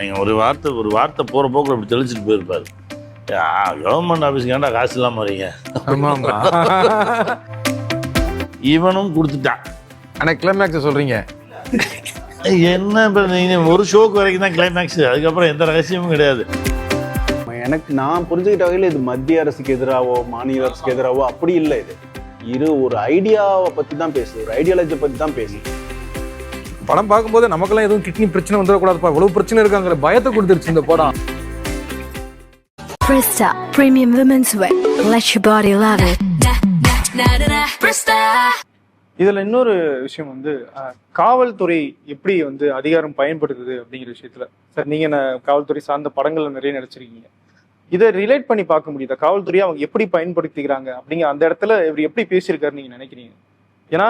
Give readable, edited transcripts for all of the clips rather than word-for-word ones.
நீங்கள் ஒரு வார்த்தை போகிற போக்கில் அப்படி தெளிச்சுட்டு போயிருப்பாரு. கவர்மெண்ட் ஆஃபீஸ்க்கு ஏன்டா காசு இல்லாமல் வரீங்க. இவனும் கொடுத்துட்டான். ஆனால் கிளைமேக்ஸ் சொல்கிறீங்க என்ன இப்போ நீங்கள் ஒரு ஷோக்கு வரைக்கும் தான் கிளைமேக்ஸ், அதுக்கப்புறம் எந்த ரகசியமும் கிடையாது. எனக்கு நான் புரிஞ்சுக்கிட்ட வகையில் இது மத்திய அரசுக்கு எதிராகவோ மாநில அரசுக்கு எதிராகவோ அப்படி இல்லை. இது ஒரு ஐடியாவை பற்றி தான் பேசுது, ஒரு ஐடியாலஜியை பற்றி தான் பேசுது. படம் பார்க்கும்போது நமக்கெல்லாம் எதுவும் கிட்னி பிரச்சனை வந்துடக்கூடாதுப்பா, இவ்வளவு பிரச்சனை இருக்காங்கிற பயத்தை கொடுத்துருச்சு இந்த படம். Presta Premium Women's Wear. Let your body love it. இதுல இன்னொரு விஷயம் வந்து காவல்துறை எப்படி வந்து அதிகாரம் பயன்படுத்துது அப்படிங்கிற விஷயத்துல சார், நீங்க காவல்துறை சார்ந்த படங்கள்ல நிறைய நடிச்சிருக்கீங்க. இதை ரிலேட் பண்ணி பார்க்க முடியுதா? காவல்துறையை அவங்க எப்படி பயன்படுத்திக்கிறாங்க அப்படிங்கிற அந்த இடத்துல இவர் எப்படி பேசியிருக்காரு நீங்க நினைக்கிறீங்க? ஏன்னா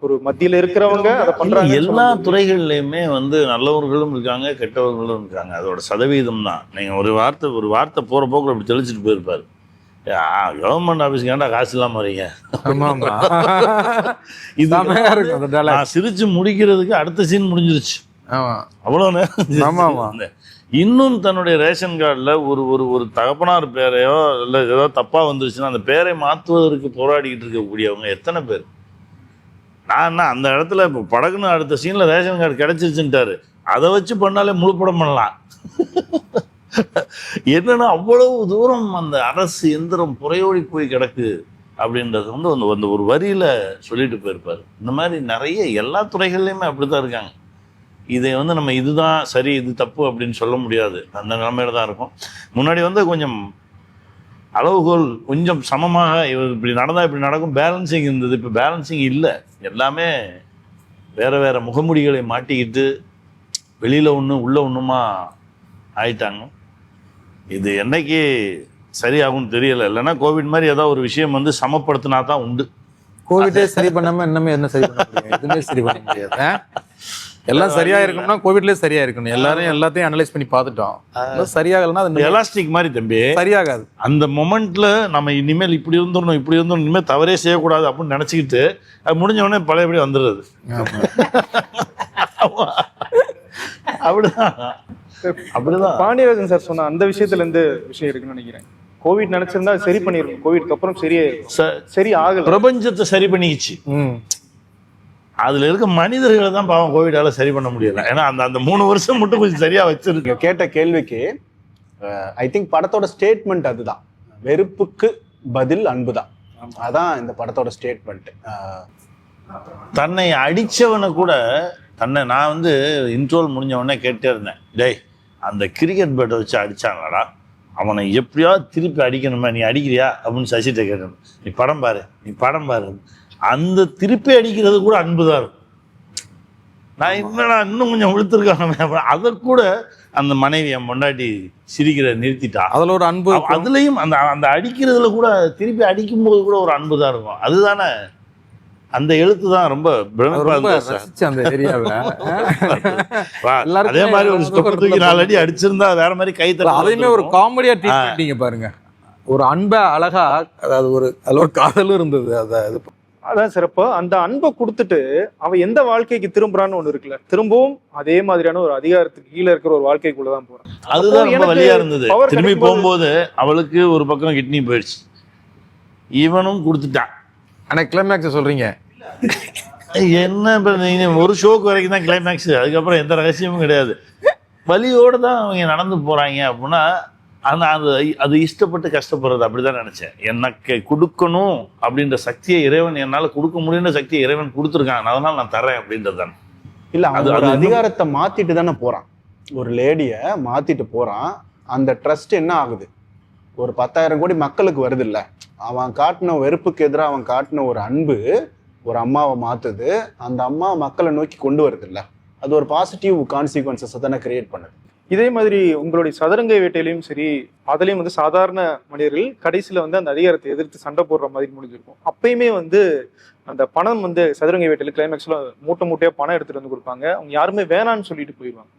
ஒரு மத்தியில இருக்கிறவங்க அதை பண்றாங்க. எல்லா துறைகள்லையுமே வந்து நல்லவர்களும் இருக்காங்க, கெட்டவர்களும் இருக்காங்க. அதோட சதவீதம் தான். நீங்கள் ஒரு வார்த்தை போகிற போக்கில் அப்படி தெளிச்சுட்டு போயிருப்பாரு. கவர்மெண்ட் ஆஃபீஸ்க்கு ஏன்டா காசு இல்லாமல் வரீங்க. இது நான் சிரிச்சு முடிக்கிறதுக்கு அடுத்த சீன் முடிஞ்சிருச்சு. அவ்வளோ நேரம். இன்னும் தன்னுடைய ரேஷன் கார்டில் ஒரு தகப்பனார் பேரையோ இல்லை ஏதோ தப்பாக வந்துருச்சுன்னா அந்த பேரை மாற்றுவதற்கு போராடிக்கிட்டு இருக்கக்கூடியவங்க எத்தனை பேர்? நான் அந்த இடத்துல இப்போ படகுன்னு அடுத்த சீனில் ரேஷன் கார்டு கிடச்சிருச்சுட்டாரு, அதை வச்சு பண்ணாலே முழு படம் பண்ணலாம். என்னன்னா அவ்வளவு தூரம் அந்த அரசு எந்திரம் புறையோடி போய் கிடக்கு அப்படின்றது வந்து அந்த ஒரு வரியில் சொல்லிட்டு போயிருப்பார். இந்த மாதிரி நிறைய எல்லா துறைகள்லையுமே அப்படி தான் இருக்காங்க. இதை வந்து நம்ம இதுதான் சரி இது தப்பு அப்படின்னு சொல்ல முடியாது, அந்த நிலைமையில தான் இருக்கும். முன்னாடி வந்து கொஞ்சம் அளவுகோல் கொஞ்சம் சமமாக இவர் இப்படி நடந்தால் இப்படி நடக்கும் பேலன்சிங் இருந்தது. இப்போ பேலன்சிங் இல்லை. எல்லாமே வேறு வேறு முகமுடிகளை மாட்டிக்கிட்டு வெளியில் ஒன்று உள்ள ஒன்றுமா ஆயிட்டாங்க. இது என்னைக்கு சரியாகும்னு தெரியலை. இல்லைன்னா கோவிட் மாதிரி ஏதாவது ஒரு விஷயம் வந்து சமப்படுத்தினா தான் உண்டு. கோவிட்டே சரி பண்ணாமல் இன்னமே என்ன சரி பண்ண முடியும்? எதுவுமே சரி பண்ண முடியாது. எல்லாம் சரியா இருக்கணும்னா கோவிட்லேயே சரியா இருக்கணும். எல்லாரும் எல்லாத்தையும் அனலைஸ் பண்ணி பார்த்துட்டோம். சரியாகலன்னா அது எலாஸ்டிக் மாதிரி தம்பி சரியாகாது. அந்த மொமெண்ட்ல நம்ம இனிமேல் இப்படி இருந்துடணும் இனிமேல் தவறே செய்யக்கூடாது அப்படின்னு நினச்சிக்கிட்டு அது முடிஞ்ச உடனே பழையபடி வந்துடுறது. அப்படிதான் பாண்டியராஜன் சார் சொன்ன அந்த விஷயத்துல இருந்து விஷயம் இருக்குன்னு நினைக்கிறேன். கோவிட் நினைச்சிருந்தா சரி பண்ணிருக்கும். கோவிட்க்கு அப்புறம் சரி ஆகல. பிரபஞ்சத்தை சரி பண்ணிக்கிச்சு. அதுல இருக்க மனிதர்களை தான் பாவம் கோவிடால சரி பண்ண முடியல. ஏன்னா அந்த 3 வருஷம் மட்டும் கொஞ்சம் சரியா வச்சிருக்கு. கேட்ட கேள்விக்கு ஐ திங்க் படத்தோட ஸ்டேட்மெண்ட் அதுதான், வெறுப்புக்கு பதில் அன்பு தான். அதான் இந்த படத்தோட ஸ்டேட்மெண்ட். தன்னை அடிச்சவனை கூட நான் வந்து இன்ட்ரோல் முடிஞ்ச உடனே கேட்டே இருந்தேன், டேய் அந்த கிரிக்கெட் பேட்டை வச்சு அடிச்சாங்களா, அவனை எப்படியாவது திருப்பி அடிக்கணுமா, நீ அடிக்கிறியா அப்படின்னு சசிட்ட கேட்டேன். நீ படம் பாரு. அந்த திருப்பி அடிக்கிறது கூட அன்பு தான் இருக்கும். நான் இன்னும் கொஞ்சம் விழுத்திருக்காங்க. அதை கூட அந்த மனைவி என் பொண்டாட்டி சிரிக்கிற நிறுத்திட்டா. அதில் ஒரு அன்பு, அதுலேயும் அந்த அடிக்கிறதுல கூட திருப்பி அடிக்கும்போது கூட ஒரு அன்பு தான் இருக்கும். அதுதானே அந்த எழுத்து தான் ரொம்ப அந்த ஏரியாவில். அதே மாதிரி ஒரு ஸ்டெப் தூக்கி 4 அடி அடிச்சிருந்தா வேற மாதிரி கை தர. அதையுமே ஒரு காமெடியா ட்ரீட் பண்ணிட்டீங்க பாருங்க. ஒரு அன்பை அழகா, அதாவது அதில் ஒரு காதலும் இருந்தது. அதான் சிறப்பு. அந்த அன்பை கொடுத்துட்டு அவன் எந்த வாழ்க்கைக்கு திரும்புறான்னு ஒண்ணு இருக்குல்ல, திரும்பவும் அதே மாதிரியான ஒரு அதிகாரத்துக்கு கீழே இருக்கிற ஒரு வாழ்க்கைக்குள்ளதான் போறான். அதுதான் ரொம்ப வலியா இருந்தது. திரும்பி போகும்போது அவளுக்கு ஒரு பக்கம் கிட்னி போயிடுச்சு, இவனும் கொடுத்துட்டான். ஆனா கிளைமேக்ஸ் சொல்றீங்க என்ன இப்போ நீங்கள் ஒரு ஷோக்கு வரைக்கும் தான் கிளைமேக்ஸ், அதுக்கப்புறம் எந்த ரகசியமும் கிடையாது. வலியோடு தான் அவங்க நடந்து போகிறாங்க அப்படின்னா ஆனால் அது இஷ்டப்பட்டு கஷ்டப்படுறது அப்படி தான் நினச்சேன். எனக்கு கொடுக்கணும் அப்படின்ற சக்தியை இறைவன், என்னால் கொடுக்க முடியுன்ற சக்தியை இறைவன் கொடுத்துருக்காங்க, அதனால் நான் தரேன் அப்படின்றது தானே. இல்லை, அது அதிகாரத்தை மாற்றிட்டு தானே போகிறான். ஒரு லேடியை மாற்றிட்டு போகிறான். அந்த ட்ரஸ்ட் என்ன ஆகுது, ஒரு 10,000 கோடி மக்களுக்கு வருது இல்லை. அவன் காட்டின வெறுப்புக்கு எதிராக அவன் காட்டின ஒரு அன்பு ஒரு அம்மாவை மாற்றுது. அந்த அம்மா மக்களை நோக்கி கொண்டு வருது இல்லை. அது ஒரு பாசிட்டிவ் கான்சிக்வன்சஸை தானே கிரியேட் பண்ணுது. இதே மாதிரி உங்களுடைய சதுரங்க வேட்டையிலையும் சரி, அதுலேயும் வந்து சாதாரண மனிதர்கள் கடைசியில் வந்து அந்த அதிகாரத்தை எதிர்த்து சண்டை போடுற மாதிரி முடிஞ்சிருக்கும். அப்பயுமே வந்து அந்த பணம் வந்து சதுரங்க வேட்டையில் கிளைமேக்ஸில் மூட்டையாக பணம் எடுத்துகிட்டு வந்து கொடுப்பாங்க. அவங்க யாருமே வேணான்னு சொல்லிட்டு போயிடுவாங்க.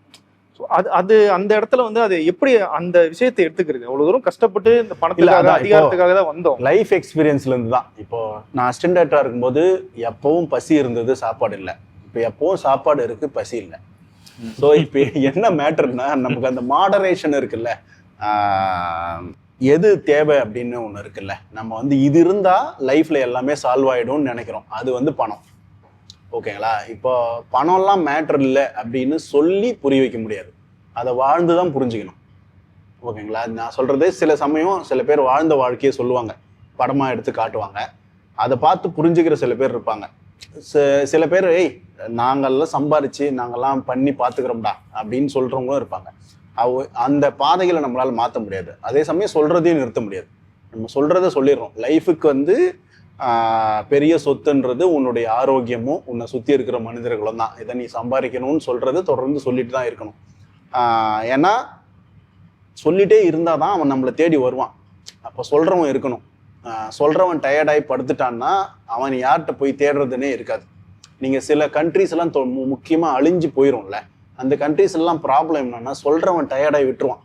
ஸோ அது அந்த இடத்துல வந்து அது எப்படி அந்த விஷயத்தை எடுத்துக்கிறது? அவ்வளோ தூரம் கஷ்டப்பட்டு இந்த பணத்துக்காக அதிகாரத்துக்காக தான் வந்தோம். லைஃப் எக்ஸ்பீரியன்ஸ்லேருந்து தான். இப்போ நான் அசிஸ்டன்ட் டைரக்டராக இருக்கும்போது எப்பவும் பசி இருந்தது, சாப்பாடு இல்லை. இப்போ எப்பவும் சாப்பாடு இருக்குது, பசி இல்லை. ஸோ இப்போ என்ன மேட்டர்னா நமக்கு அந்த மாடரேஷன் இருக்குல்ல, எது தேவை அப்படின்னு ஒன்று இருக்குல்ல, நம்ம வந்து இது இருந்தால் லைஃப்ல எல்லாமே சால்வ் ஆகிடும்னு நினைக்கிறோம். அது வந்து பணம். ஓகேங்களா? இப்போ பணம்லாம் மேட்டர் இல்லை அப்படின்னு சொல்லி புரிய வைக்க முடியாது, அதை வாழ்ந்து தான் புரிஞ்சுக்கணும். ஓகேங்களா? நான் சொல்றது சில சமயம் சில பேர் வாழ்ந்த வாழ்க்கையை சொல்லுவாங்க, படமாக எடுத்து காட்டுவாங்க, அதை பார்த்து புரிஞ்சுக்கிற சில பேர் இருப்பாங்க. சில பேர் நாங்கள்லாம் சம்பாரிச்சு நாங்கள்லாம் பண்ணி பார்த்துக்கிறோம்டா அப்படின்னு சொல்றவங்களும் இருப்பாங்க. அந்த பாதைகளை நம்மளால மாற்ற முடியாது. அதே சமயம் சொல்றதையும் நிறுத்த முடியாது. நம்ம சொல்றதை சொல்லிடுறோம். லைஃபுக்கு வந்து பெரிய சொத்துன்றது உன்னுடைய ஆரோக்கியமும் உன்னை சுற்றி இருக்கிற மனிதர்களும் தான். இதை நீ சம்பாதிக்கணும்னு சொல்றது தொடர்ந்து சொல்லிட்டு தான் இருக்கணும். ஏன்னா சொல்லிட்டே இருந்தால் தான் அவன் நம்மளை தேடி வருவான். அப்போ சொல்றவன் இருக்கணும். சொல்றவன் டயர்டாகி படுத்துட்டான்னா அவன் யார்கிட்ட போய் தேடுறதுன்னே இருக்காது. நீங்க சில கண்ட்ரிஸ் எல்லாம் முக்கியமா அழிஞ்சு போயிடும்ல, அந்த கண்ட்ரிஸ் எல்லாம் ப்ராப்ளம் என்னன்னா சொல்றவன் டயர்டாகி விட்டுருவான்.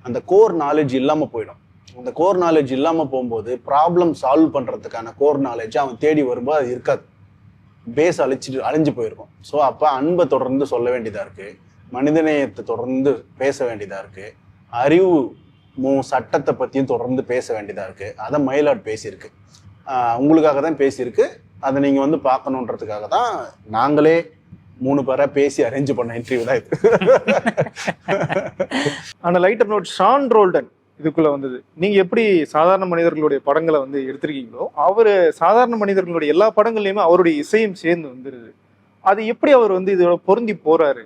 அந்த கோர் நாலேஜ் இல்லாம போயிடும். அந்த கோர் நாலேஜ் இல்லாம போகும்போது ப்ராப்ளம் சால்வ் பண்றதுக்கான கோர் நாலேஜ் அவன் தேடி வரும்போது அது இருக்காது. பேஸ் அழிஞ்சு போயிருக்கும். ஸோ அப்போ அன்பை தொடர்ந்து சொல்ல வேண்டியதா இருக்கு, மனிதநேயத்தை தொடர்ந்து பேச வேண்டியதா இருக்கு, அறிவு சட்டத்தை பற்றியும் தொடர்ந்து பேச வேண்டியதாக இருக்குது. அதை மயிலாட் பேசியிருக்கு. உங்களுக்காக தான் பேசியிருக்கு. அதை நீங்கள் வந்து பார்க்கணுன்றதுக்காக தான் நாங்களே 3 பேரை பேசி அரேஞ்ச் பண்ண இன்டர்வியூ தான் இது. ஆனால் light up note Sean Roldan இதுக்குள்ள வந்தது. நீங்க எப்படி சாதாரண மனிதர்களுடைய படங்களை வந்து எடுத்திருக்கீங்களோ, அவர் சாதாரண மனிதர்களுடைய எல்லா படங்கள்லையுமே அவருடைய இசையும் சேர்ந்து வந்துருது. அது எப்படி அவர் வந்து இதோட பொருந்தி போறாரு?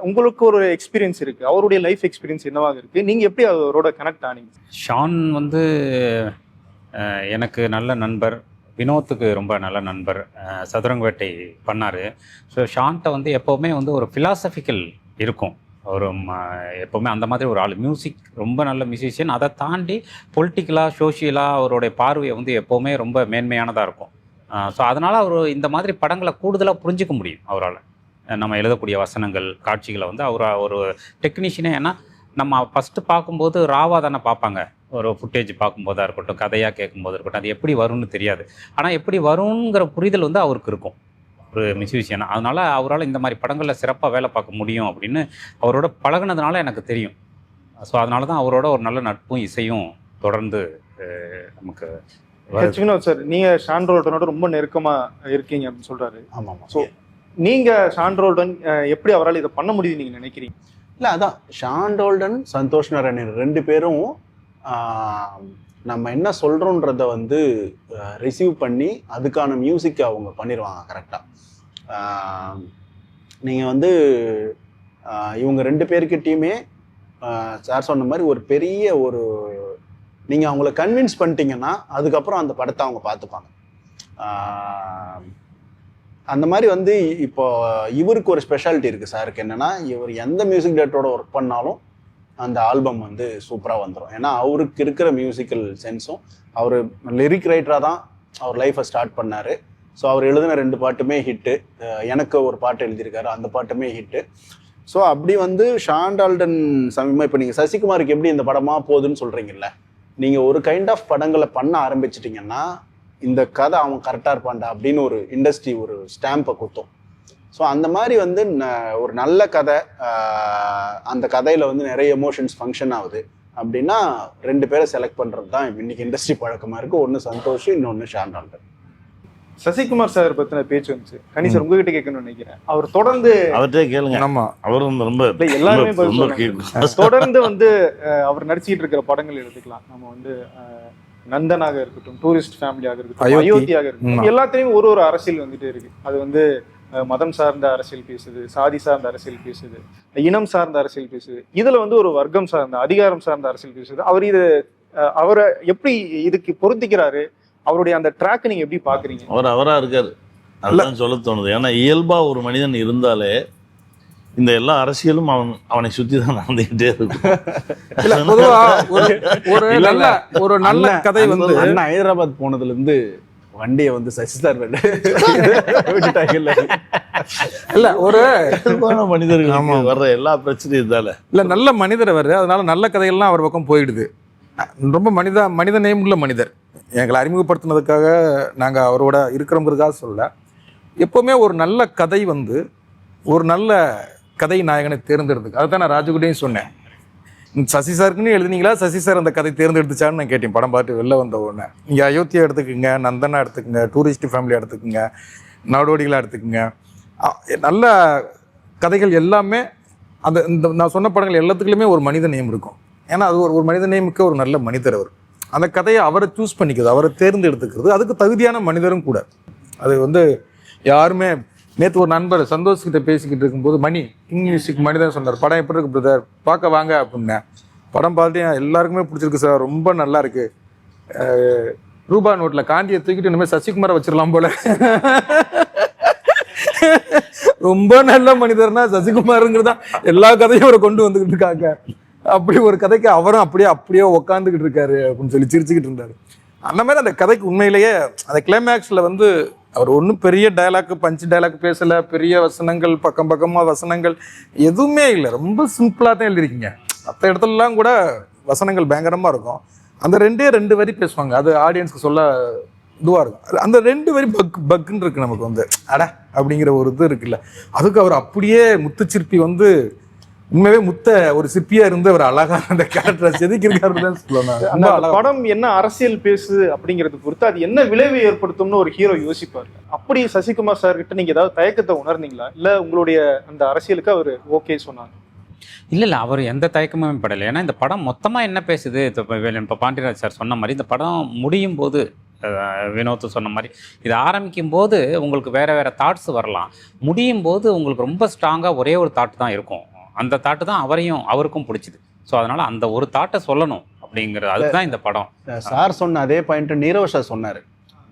உங்களுக்கு ஒரு எக்ஸ்பீரியன்ஸ் இருக்கு, அவருடைய லைஃப் எக்ஸ்பீரியன்ஸ் என்னவாக இருக்கு, நீங்க எப்படி அவரோட கனெக்ட் ஆனீங்க? ஷான் வந்து எனக்கு நல்ல நண்பர், வினோத்துக்கு ரொம்ப நல்ல நண்பர். சதுரங்க வேட்டை பண்ணார். ஸோ ஷான்கிட்ட வந்து எப்போவுமே வந்து ஒரு ஃபிலாசபிக்கல் இருக்கும். ஒரு எப்போவுமே அந்த மாதிரி ஒரு ஆள். மியூசிக் ரொம்ப நல்ல மியூசிஷியன். அதை தாண்டி பொலிட்டிக்கலாக சோஷியலாக அவருடைய பார்வையை வந்து எப்போவுமே ரொம்ப மேன்மையானதாக இருக்கும். ஸோ அதனால் அவர் இந்த மாதிரி படங்களை கூடுதலாக புரிஞ்சிக்க முடியும் அவரால். நம்ம எழுதக்கூடிய வசனங்கள், காட்சிகளை வந்து அவர் ஒரு டெக்னீஷியனே. ஏன்னா நம்ம ஃபஸ்ட்டு பார்க்கும்போது ராவாக தானே பார்ப்பாங்க. ஒரு ஃபுட்டேஜ் பார்க்கும்போதாக இருக்கட்டும், கதையாக கேட்கும்போது இருக்கட்டும், அது எப்படி வரும்னு தெரியாது. ஆனால் எப்படி வருங்கிற புரிதல் வந்து அவருக்கு இருக்கும் ஒரு மியூசிஷியனாக. அதனால் அவரால் இந்த மாதிரி படங்களில் சிறப்பாக வேலை பார்க்க முடியும் அப்படின்னு அவரோட பழகுனதுனால எனக்கு தெரியும். ஸோ அதனால தான் அவரோட ஒரு நல்ல நட்பும் இசையும் தொடர்ந்து நமக்கு. வினோத் சார், நீங்கள் ஷான் ரோல்டனோட ரொம்ப நெருக்கமாக இருக்கீங்க அப்படின்னு சொல்கிறாரு. ஆமாம். ஸோ நீங்கள் ஷான் ரோல்டன் எப்படி அவரால் இதை பண்ண முடியுது நீங்கள் நினைக்கிறீங்க? இல்லை, அதான் ஷான் ரோல்டன், சந்தோஷ் நாராயணன் 2 பேரும் நம்ம என்ன சொல்கிறோன்றத வந்து ரிசீவ் பண்ணி அதுக்கான மியூசிக்கை அவங்க பண்ணிடுவாங்க கரெக்டாக. நீங்கள் வந்து இவங்க 2 பேர்கிட்டையுமே சார் சொன்ன மாதிரி ஒரு பெரிய ஒரு நீங்கள் அவங்கள கன்வின்ஸ் பண்ணிட்டீங்கன்னா அதுக்கப்புறம் அந்த படத்தை அவங்க பார்த்துப்பாங்க. அந்த மாதிரி வந்து இப்போ இவருக்கு ஒரு ஸ்பெஷாலிட்டி இருக்குது சாருக்கு. என்னென்னா, இவர் எந்த மியூசிக் டேரக்டரோட ஒர்க் பண்ணாலும் அந்த ஆல்பம் வந்து சூப்பராக வந்துடும். ஏன்னா அவருக்கு இருக்கிற மியூசிக்கல் சென்ஸும், அவர் லிரிக் ரைட்டராக தான் அவர் லைஃப்பை ஸ்டார்ட் பண்ணார். ஸோ அவர் எழுதின 2 பாட்டுமே ஹிட்டு. எனக்கு ஒரு பாட்டு எழுதியிருக்காரு, அந்த பாட்டுமே ஹிட்டு. ஸோ அப்படி வந்து ஷான் ரோல்டன் சமயமாக இப்போ நீங்கள் சசிகுமாருக்கு எப்படி இந்த படமாக போகுதுன்னு சொல்கிறீங்கல்ல, நீங்கள் ஒரு கைண்ட் ஆஃப் படங்களை பண்ண ஆரம்பிச்சிட்டிங்கன்னா இந்த கதை அவன் கரெக்டாக இருப்பான்டா அப்படின்னு ஒரு இண்டஸ்ட்ரி ஒரு ஸ்டாம்பை குத்தும். ஸோ அந்த மாதிரி வந்து ஒரு நல்ல கதை, அந்த கதையில் வந்து நிறைய எமோஷன்ஸ் ஃபங்க்ஷன் ஆகுது அப்படின்னா 2 பேரை செலக்ட் பண்ணுறது தான் இன்னைக்கு இண்டஸ்ட்ரி பழக்கமாக இருக்குது. ஒன்று சந்தோஷ், இன்னொன்று ஷான் ரோல்டன். சசிகுமார் சார் பத்தின பேச்சு வந்துச்சு. கனி சார் உங்ககிட்ட கேட்கணும்னு நினைக்கிறேன். அவர் தொடர்ந்து அவர்கிட்ட கேளுங்க. ஆமா, அவரும் ரொம்ப எல்லாருமே தொடர்ந்து வந்து அவர் நடிச்சிட்டு இருக்கிற படங்கள் எடுத்துக்கலாம். நம்ம வந்து நந்தனாக இருக்கட்டும், டூரிஸ்ட் ஃபேமிலியாக இருக்கட்டும், அயோத்தியாக இருக்கட்டும், எல்லாத்துலயும் ஒரு அரசியல் வந்துட்டே இருக்கு. அது வந்து மதம் சார்ந்த அரசியல் பேசுது, சாதி சார்ந்த அரசியல் பேசுது, இனம் சார்ந்த அரசியல் பேசுது, இதுல வந்து ஒரு வர்க்கம் சார்ந்த, அதிகாரம் சார்ந்த அரசியல் பேசுது. அவர் இது அவரை எப்படி இதுக்கு பொருத்திக்கிறாரு, அவருடைய அந்த ட்ராக் நீங்க எப்படி பாக்குறீங்க? அவரா இருக்காரு, அதுதான் சொல்ல தோணுது. ஏன்னா இயல்பா ஒரு மனிதன் இருந்தாலே இந்த எல்லா அரசியலும் அவனை சுத்தி தான் நடந்துகிட்டே இருக்கும். ஒரு நல்ல கதை வந்து அண்ணா ஹைதராபாத் போனதுல இருந்து வண்டியை வந்து சசிதார் இல்ல ஒரு மனிதர்கள் வர்ற எல்லா பிரச்சனையும் இல்ல நல்ல மனிதர் அவர். அதனால நல்ல கதைகள்லாம் அவர் பக்கம் போயிடுது. ரொம்ப மனித நேயமுள்ள மனிதர். எங்களை அறிமுகப்படுத்தினதுக்காக நாங்கள் அவரோட இருக்கிறோங்கிறதுக்காக சொல்ல. எப்போவுமே ஒரு நல்ல கதை வந்து ஒரு நல்ல கதை நாயகனை தேர்ந்தெடுத்துக்கு. அதுதான் நான் ராஜகுட்டையும் சொன்னேன். சசி சாருக்குன்னு எழுதுனீங்களா, சசி சார் அந்த கதை தேர்ந்தெடுத்துச்சான்னு நான் கேட்டேன் படம் பார்த்து வெளில வந்த உடனே. நீங்கள் அயோத்தியா எடுத்துக்குங்க, நந்தனா எடுத்துக்குங்க, டூரிஸ்ட் ஃபேமிலியாக எடுத்துக்குங்க, நாடோடிகளாக எடுத்துக்குங்க, நல்ல கதைகள் எல்லாமே அந்த இந்த நான் சொன்ன படங்கள் எல்லாத்துக்குமே ஒரு மனித நேம் இருக்கும். ஏன்னா அது ஒரு மனித நேமுக்கு ஒரு நல்ல மனிதர் அவர். அந்த கதையை அவரை சூஸ் பண்ணிக்கிறது, அவரை தேர்ந்தெடுத்துக்கிறது, அதுக்கு தகுதியான மனிதரும் கூட. அது வந்து யாருமே நேற்று ஒரு நண்பர் சந்தோஷ் கிட்ட பேசிக்கிட்டு இருக்கும்போது மணி இங்கிலீஷுக்கு மனிதன் சொன்னார், படம் எப்படி இருக்கு பிரதர், பார்க்க வாங்க அப்படின்னேன். படம் பார்த்துட்டு எல்லாருக்குமே பிடிச்சிருக்கு சார், ரொம்ப நல்லா இருக்கு. ரூபா நோட்டில் காந்தியை தூக்கிட்டு இனிமேல் சசிகுமாரை வச்சிடலாம் போல. ரொம்ப நல்ல மனிதர்னா சசிகுமாருங்கிறதா எல்லா கதையும் அவரை கொண்டு வந்துகிட்டு இருக்காங்க. அப்படி ஒரு கதைக்கு அவரும் அப்படியே உக்காந்துக்கிட்டு இருக்காரு அப்படின்னு சொல்லி சிரிச்சுக்கிட்டு இருந்தாரு. அந்த மாதிரி அந்த கதைக்கு உண்மையிலேயே அந்த கிளைமேக்ஸில் வந்து அவர் ஒன்றும் பெரிய டைலாக் பஞ்சு டைலாக் பேசலை, பெரிய வசனங்கள் பக்கமாக வசனங்கள் எதுவுமே இல்லை, ரொம்ப சிம்பிளாக தான் எழுதிருக்கீங்க. மற்ற இடத்துலலாம் கூட வசனங்கள் பயங்கரமாக இருக்கும். அந்த 2 வரி பேசுவாங்க, அது ஆடியன்ஸ்க்கு சொல்ல இதுவாக இருக்கும். அந்த 2 வரி பக்குன்னு இருக்கு நமக்கு வந்து அட அப்படிங்கிற ஒரு இது இருக்குல்ல. அதுக்கு அவர் அப்படியே முத்துச்சிற்பி வந்து உண்மையாவே ஒரு சிற்பியா இருந்து அவர் அழகா அந்த கேரக்டரை செதுக்கிருக்காருன்னு சொல்லலாம். அந்த படம் என்ன அரசியல் பேசு அப்படிங்கிறது பொறுத்து அது என்ன விளைவு ஏற்படுத்தும்னு ஒரு ஹீரோ யோசிப்பாரு. அப்படி சசிகுமார் சார் கிட்ட நீங்க ஏதாவது தயக்கத்தை உணர்ந்தீங்களா, இல்ல உங்களுடைய அந்த அரசியலுக்கு அவர் ஓகே சொன்னாங்க? இல்லை அவர் எந்த தயக்கமுமே படலை. ஏன்னா இந்த படம் மொத்தமாக என்ன பேசுது, இப்போ பாண்டியராஜ் சார் சொன்ன மாதிரி இந்த படம் முடியும் போது வினோத் சொன்ன மாதிரி இது ஆரம்பிக்கும் போது உங்களுக்கு வேறு தாட்ஸ் வரலாம், முடியும் போது உங்களுக்கு ரொம்ப ஸ்ட்ராங்காக ஒரே ஒரு தாட் தான் இருக்கும். அந்த தாட்டு தான் அவருக்கும் பிடிச்சிது. ஸோ அதனால் அந்த ஒரு தாட்டை சொல்லணும் அப்படிங்கிறது, அதுதான் இந்த படம். சார் சொன்ன அதே பாயிண்ட் நீரவ் சார் சொன்னார்.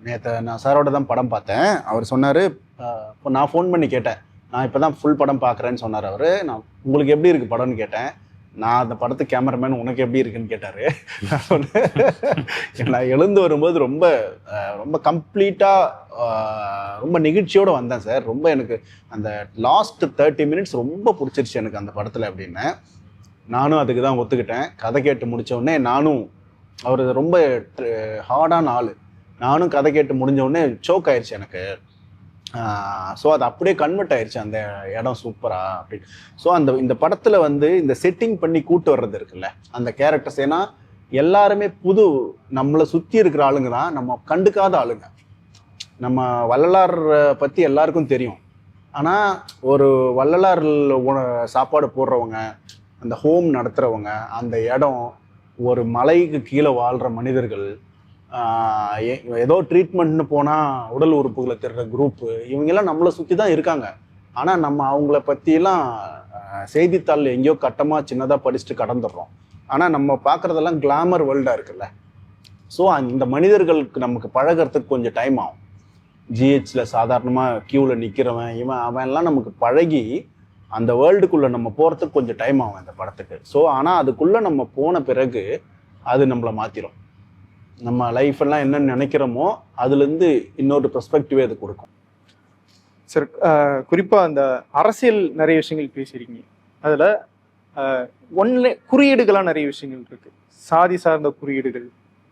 நேற்று நான் சாரோட தான் படம் பார்த்தேன். அவர் சொன்னார், இப்போ நான் ஃபோன் பண்ணி கேட்டேன், நான் இப்போ தான் ஃபுல் படம் பார்க்குறேன்னு சொன்னார் அவர். நான் உங்களுக்கு எப்படி இருக்குது படம்னு கேட்டேன். நான் அந்த படத்து கேமராமேன் உனக்கு எப்படி இருக்குன்னு கேட்டார். நான் சொன்னேன் நான் எழுந்து வரும்போது ரொம்ப ரொம்ப கம்ப்ளீட்டாக ரொம்ப நிகழ்ச்சியோடு வந்தேன் சார். ரொம்ப எனக்கு அந்த லாஸ்ட் 30 மினிட்ஸ் ரொம்ப பிடிச்சிருச்சு எனக்கு அந்த படத்தில் அப்படின்னு. நானும் அதுக்கு தான் ஒத்துக்கிட்டேன். கதை கேட்டு முடித்தோடனே நானும் அவர் ரொம்ப ஹார்டான ஆள், நானும் கதை கேட்டு முடிஞ்ச சோக் ஆயிடுச்சு எனக்கு. ஸோ அது அப்படியே கன்வெர்ட் ஆயிடுச்சு அந்த இடம் சூப்பரா அப்படின்னு. ஸோ இந்த படத்தில் வந்து இந்த செட்டிங் பண்ணி கூட்டு வர்றது இருக்குல்ல அந்த கேரக்டர்ஸ், ஏன்னா எல்லாருமே நம்மளை சுற்றி இருக்கிற ஆளுங்க தான், நம்ம கண்டுக்காத ஆளுங்க. நம்ம வள்ளலார் பற்றி எல்லாருக்கும் தெரியும், ஆனால் ஒரு வள்ளலார் சாப்பாடு போடுறவங்க, அந்த ஹோம் நடத்துகிறவங்க, அந்த இடம், ஒரு மலைக்கு கீழே வாழ்கிற மனிதர்கள், ஏதோ ட்ரீட்மெண்ட்னு போனால் உடல் உறுப்புகளை தர்ற குரூப்பு, இவங்கெல்லாம் நம்மளை சுற்றி தான் இருக்காங்க. ஆனால் நம்ம அவங்கள பற்றிலாம் செய்தித்தாள் எங்கேயோ கட்டமாக சின்னதாக படிச்சுட்டு கடந்துடுறோம். ஆனால் நம்ம பார்க்குறதெல்லாம் கிளாமர் வேர்ல்டாக இருக்குல்ல. ஸோ இந்த மனிதர்களுக்கு நமக்கு பழகிறதுக்கு கொஞ்சம் டைம் ஆகும். ஜிஹெச்சில் சாதாரணமாக க்யூவில் நிற்கிறவன் அவன்லாம் நமக்கு பழகி அந்த வேர்ல்டுக்குள்ளே நம்ம போகிறதுக்கு கொஞ்சம் டைம் ஆகும் அந்த படத்துக்கு. ஸோ ஆனால் அதுக்குள்ளே நம்ம போன பிறகு அது நம்மளை மாற்றிடும். நம்ம லைஃப் எல்லாம் என்ன நினைக்கிறோமோ அதுலேருந்து இன்னொரு பெர்ஸ்பெக்டிவே அது கொடுக்கும். சார் குறிப்பாக அந்த அரசியல் நிறைய விஷயங்கள் பேசியிருக்கீங்க. அதில் குறியீடுகளாக நிறைய விஷயங்கள் இருக்கு, சாதி சார்ந்த குறியீடுகள்.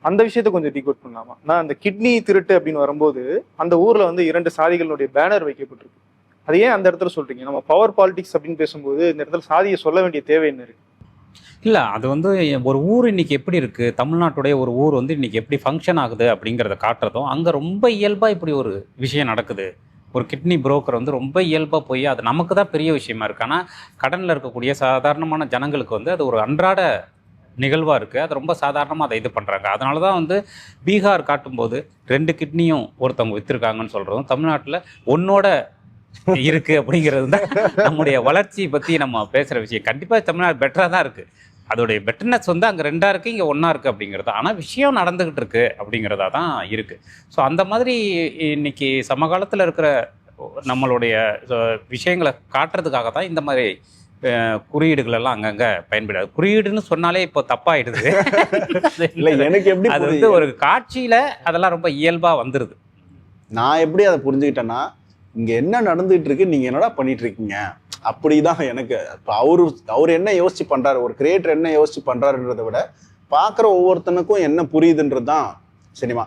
அந்த விஷயத்த கொஞ்சம் டீகோட் பண்ணலாமா? நான் அந்த கிட்னி திருட்டு அப்படின்னு வரும்போது அந்த ஊரில் வந்து 2 சாதிகளுடைய பேனர் வைக்கப்பட்டிருக்கு. அது ஏன் அந்த இடத்துல சொல்றீங்க? நம்ம பவர் பாலிடிக்ஸ் அப்படின்னு பேசும்போது இந்த இடத்துல சாதியை சொல்ல வேண்டிய தேவை என்ன இருக்கு? இல்லை அது வந்து ஒரு ஊர் இன்னைக்கு எப்படி இருக்குது, தமிழ்நாட்டுடைய ஒரு ஊர் வந்து இன்னைக்கு எப்படி ஃபங்க்ஷன் ஆகுது அப்படிங்கிறத காட்டுறதும், அங்கே ரொம்ப இயல்பாக இப்படி ஒரு விஷயம் நடக்குது. ஒரு கிட்னி புரோக்கர் வந்து ரொம்ப இயல்பாக போய் அது நமக்கு தான் பெரிய விஷயமா இருக்குது, ஆனால் கடனில் இருக்கக்கூடிய சாதாரணமான ஜனங்களுக்கு வந்து அது ஒரு அன்றாட நிகழ்வாக இருக்குது. அது ரொம்ப சாதாரணமாக அதை இது பண்ணுறாங்க. அதனால தான் வந்து பீகார் காட்டும்போது 2 கிட்னியும் ஒருத்தவங்க விற்றுருக்காங்கன்னு சொல்கிறதும், தமிழ்நாட்டில் ஒன்னோட இருக்குது அப்படிங்கிறது தான் நம்முடைய வளர்ச்சியை பற்றி நம்ம பேசுகிற விஷயம். கண்டிப்பாக தமிழ்நாடு பெட்டராக தான் இருக்குது, அதோடைய பெட்டர்னஸ் வந்து அங்கே 2 இருக்குது, இங்கே 1 இருக்குது அப்படிங்கிறது. ஆனால் விஷயம் நடந்துக்கிட்டு இருக்கு அப்படிங்கிறதா தான் இருக்குது. ஸோ அந்த மாதிரி இன்னைக்கு சமகாலத்தில் இருக்கிற நம்மளுடைய விஷயங்களை காட்டுறதுக்காக தான் இந்த மாதிரி குறியீடுகள் எல்லாம் அங்கங்கே பயன்படாது. குறியீடுன்னு சொன்னாலே இப்போ தப்பாயிடுது. இல்லை எனக்கு எப்படி அது வந்து ஒரு காட்சியில் அதெல்லாம் ரொம்ப இயல்பாக வந்துடுது. நான் எப்படி அதை புரிஞ்சுக்கிட்டேன்னா, இங்கே என்ன நடந்துகிட்டு இருக்கு, நீங்கள் என்னடா பண்ணிட்டு இருக்கீங்க அப்படிதான் எனக்கு. இப்போ அவர் என்ன யோசிச்சு பண்றாரு, ஒரு கிரியேட்டர் என்ன யோசிச்சு பண்றாருன்றதை விட பார்க்குற ஒவ்வொருத்தனுக்கும் என்ன புரியுதுன்றது தான் சினிமா.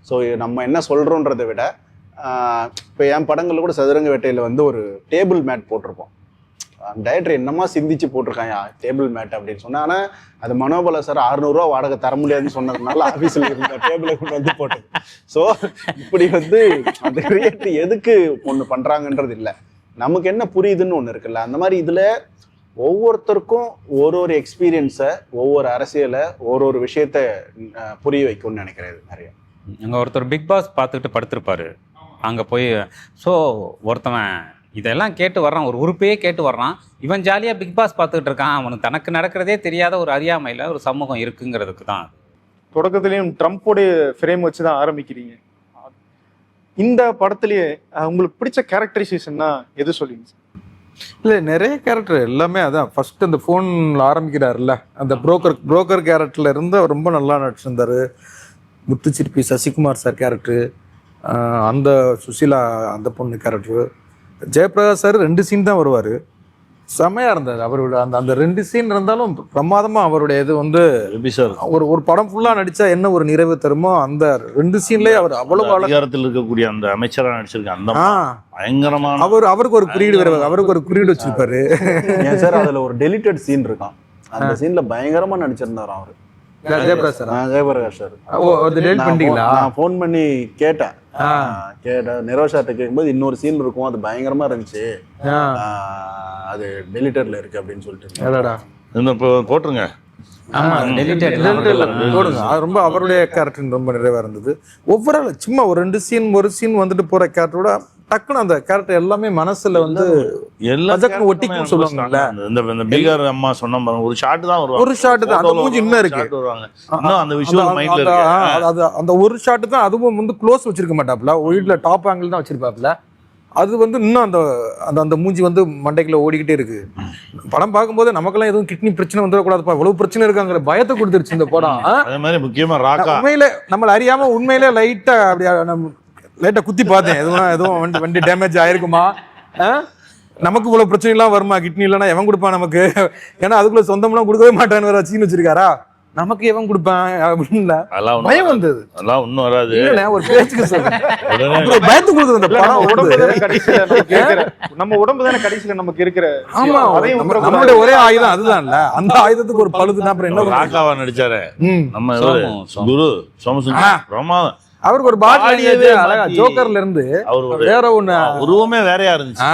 ஸோ நம்ம என்ன சொல்றோன்றதை விட இப்போ என் படங்களில் கூட சதுரங்க வேட்டையில் வந்து ஒரு டேபிள் மேட் போட்டிருப்போம். டைரக்டர் என்னமா சிந்திச்சு போட்டிருக்காங்க டேபிள் மேட் அப்படின்னு சொன்னா. ஆனா அது மனோபல சார் 600 ரூபா வாடகை தர முடியாதுன்னு சொன்னதுனால ஆபீஸ்ல இருந்த டேபிளை கொண்டு வந்து போட்டது. ஸோ இப்படி வந்து அந்த கிரியேட்டர் எதுக்கு ஒண்ணு பண்றாங்கன்றது இல்லை, நமக்கு என்ன புரியுதுன்னு ஒண்ணு இருக்குல்ல. அந்த மாதிரி இதுல ஒவ்வொருத்தருக்கும் ஒரு எக்ஸ்பீரியன்ஸை, ஒவ்வொரு அரசியலை, ஒரு விஷயத்த புரிய வைக்கும்னு நினைக்கிறேன் நிறைய. அங்கே ஒருத்தர் பிக் பாஸ் பார்த்துக்கிட்டு படுத்திருப்பாரு. அங்கே போய் ஸோ ஒருத்தவன் இதெல்லாம் கேட்டு வர்றான், ஒரு உறுப்பையே கேட்டு வர்றான். இவன் ஜாலியாக பிக் பாஸ் பார்த்துக்கிட்டு இருக்கான். அவனுக்கு தனக்கு நடக்கிறதே தெரியாத ஒரு அறியாமையில் ஒரு சமூகம் இருக்குங்கிறதுக்கு தான். தொடக்கத்திலையும் ட்ரம்ப்போடைய ஃப்ரேம் வச்சு தான் ஆரம்பிக்கிறீங்க. இந்த படத்துலயே உங்களுக்கு பிடிச்ச கேரக்டரைசேஷன்னா எது சொல்லுவீங்க சார்? இல்லை, நிறைய கேரக்டர் எல்லாமே அதான். ஃபர்ஸ்ட் அந்த ஃபோனில் ஆரம்பிக்கிறாருல்ல, அந்த புரோக்கர் கேரக்டர்ல இருந்து அவர் ரொம்ப நல்லா நடிச்சிருந்தாரு. முத்துச்சிற்பி சசிகுமார் சார் கேரக்டரு, அந்த சுசீலா அந்த பொண்ணு கேரக்டரு, ஜெயபிரகாஷ் சார் 2 சீன் தான் வருவார். செமையாக இருந்தார் அவரோட அந்த 2 சீன் இருந்தாலும் பிரமாதமாக அவருடைய இது வந்து ஒரு படம் ஃபுல்லாக நடித்தா என்ன ஒரு நிறைவு தருமோ அந்த 2 சீன்லேயே அவர் அவ்வளவு அதிகாரத்தில் இருக்கக்கூடிய அந்த அமைச்சராக நடிச்சிருக்காங்க. அந்த பயங்கரமான அவருக்கு ஒரு குறியீடு வருவார், அவருக்கு ஒரு குறியீடு வச்சிருப்பாரு. ஏன் சார் அதுல ஒரு டெலிட்டட் சீன் இருக்கான், அந்த சீன்ல பயங்கரமா நடிச்சிருந்தாரு அவரு. ஜெயபிரகாஷ் சார் நான் போன் பண்ணி கேட்டேன், நிரோஷாட்ட கேட்கும்போது இன்னொரு சீன் இருக்கும், அது பயங்கரமா இருந்துச்சு, அது டெலிட்டர்ல இருக்கு அப்படின்னு சொல்லிட்டு போட்டுருங்க. ரொம்ப அவருடைய கேரக்டர் ரொம்ப நிறைவா இருந்தது. ஒவ்வொரு சும்மா ஒரு 2 சீன் ஒரு சீன் வந்துட்டு போற கேரக்டரோட டக்குன்னு அந்த கேரக்டர் எல்லாமே மனசுல வந்து ஒட்டிக்கும் சொல்லுவாங்கல்ல. இந்த பீகார் அம்மா சொன்ன பாருங்க, ஒரு ஷாட் தான் வருவாங்க, ஒரு ஷாட் தான், அந்த மூஞ்சி இன்னும் இருக்கு, அந்த விஷுவல் மைண்ட்ல இருக்கு. அந்த ஒரு ஷாட் தான், அதுவும் வந்து க்ளோஸ் வச்சிருக்க மாட்டாப்ல, ஒயிட்ல டாப் ஆங்கிள் தான் வச்சிருப்பாப்ல. அது வந்து இன்னும் அந்த அந்த மூஞ்சி வந்து மண்டைக்குள்ள ஓடிக்கிட்டே இருக்கு. படம் பார்க்கும்போது நமக்கெல்லாம் எதுவும் கிட்னி பிரச்சனை வந்துடக்கூடாதுப்பா, இவ்வளவு பிரச்சனை இருக்காங்கிற பயத்தை கொடுத்துருச்சு இந்த படம். அதே மாதிரி முக்கியமா ராக்கா உண்மையிலே நம்மள அறியாம உண்மையிலே லைட்டா அப்படியே லைட்டா குத்தி பார்த்தேன், எதுவும் வண்டி டேமேஜ் ஆயிருக்குமா, நமக்கு இவ்வளவு பிரச்சனை எல்லாம் வருமா, கிட்னி இல்லைன்னா எவன் கொடுப்பான் நமக்கு, ஏன்னா அதுக்குள்ள சொந்தம்லாம் கொடுக்கவே மாட்டான்னு வேற சீன் வச்சிருக்காரா, நமக்கு எவன் கொடுப்பான் அப்படின்னு பயம் வந்தது. அதெல்லாம் ஒன்னும் வராது, ஒரு பேச்சுக்கு சொல்றேன், பயத்து கொடுக்குது நம்ம உடம்பு தானே கடைசியில நமக்கு இருக்கிற. ஆமா, நம்மளுடைய ஒரே ஆயுதம் அதுதான்ல, அந்த ஆயுதத்துக்கு ஒரு பழுதுனா அப்புறம் என்ன. ராக்காவா நடிச்சாரு நம்ம குரு சோமசுந்தரம், பிரமாதம். அவருக்கு ஒரு பாட்டு அழகா ஜோக்கர்ல இருந்து அவர் வேற ஒண்ணு உருவமே வேறையா இருந்துச்சு.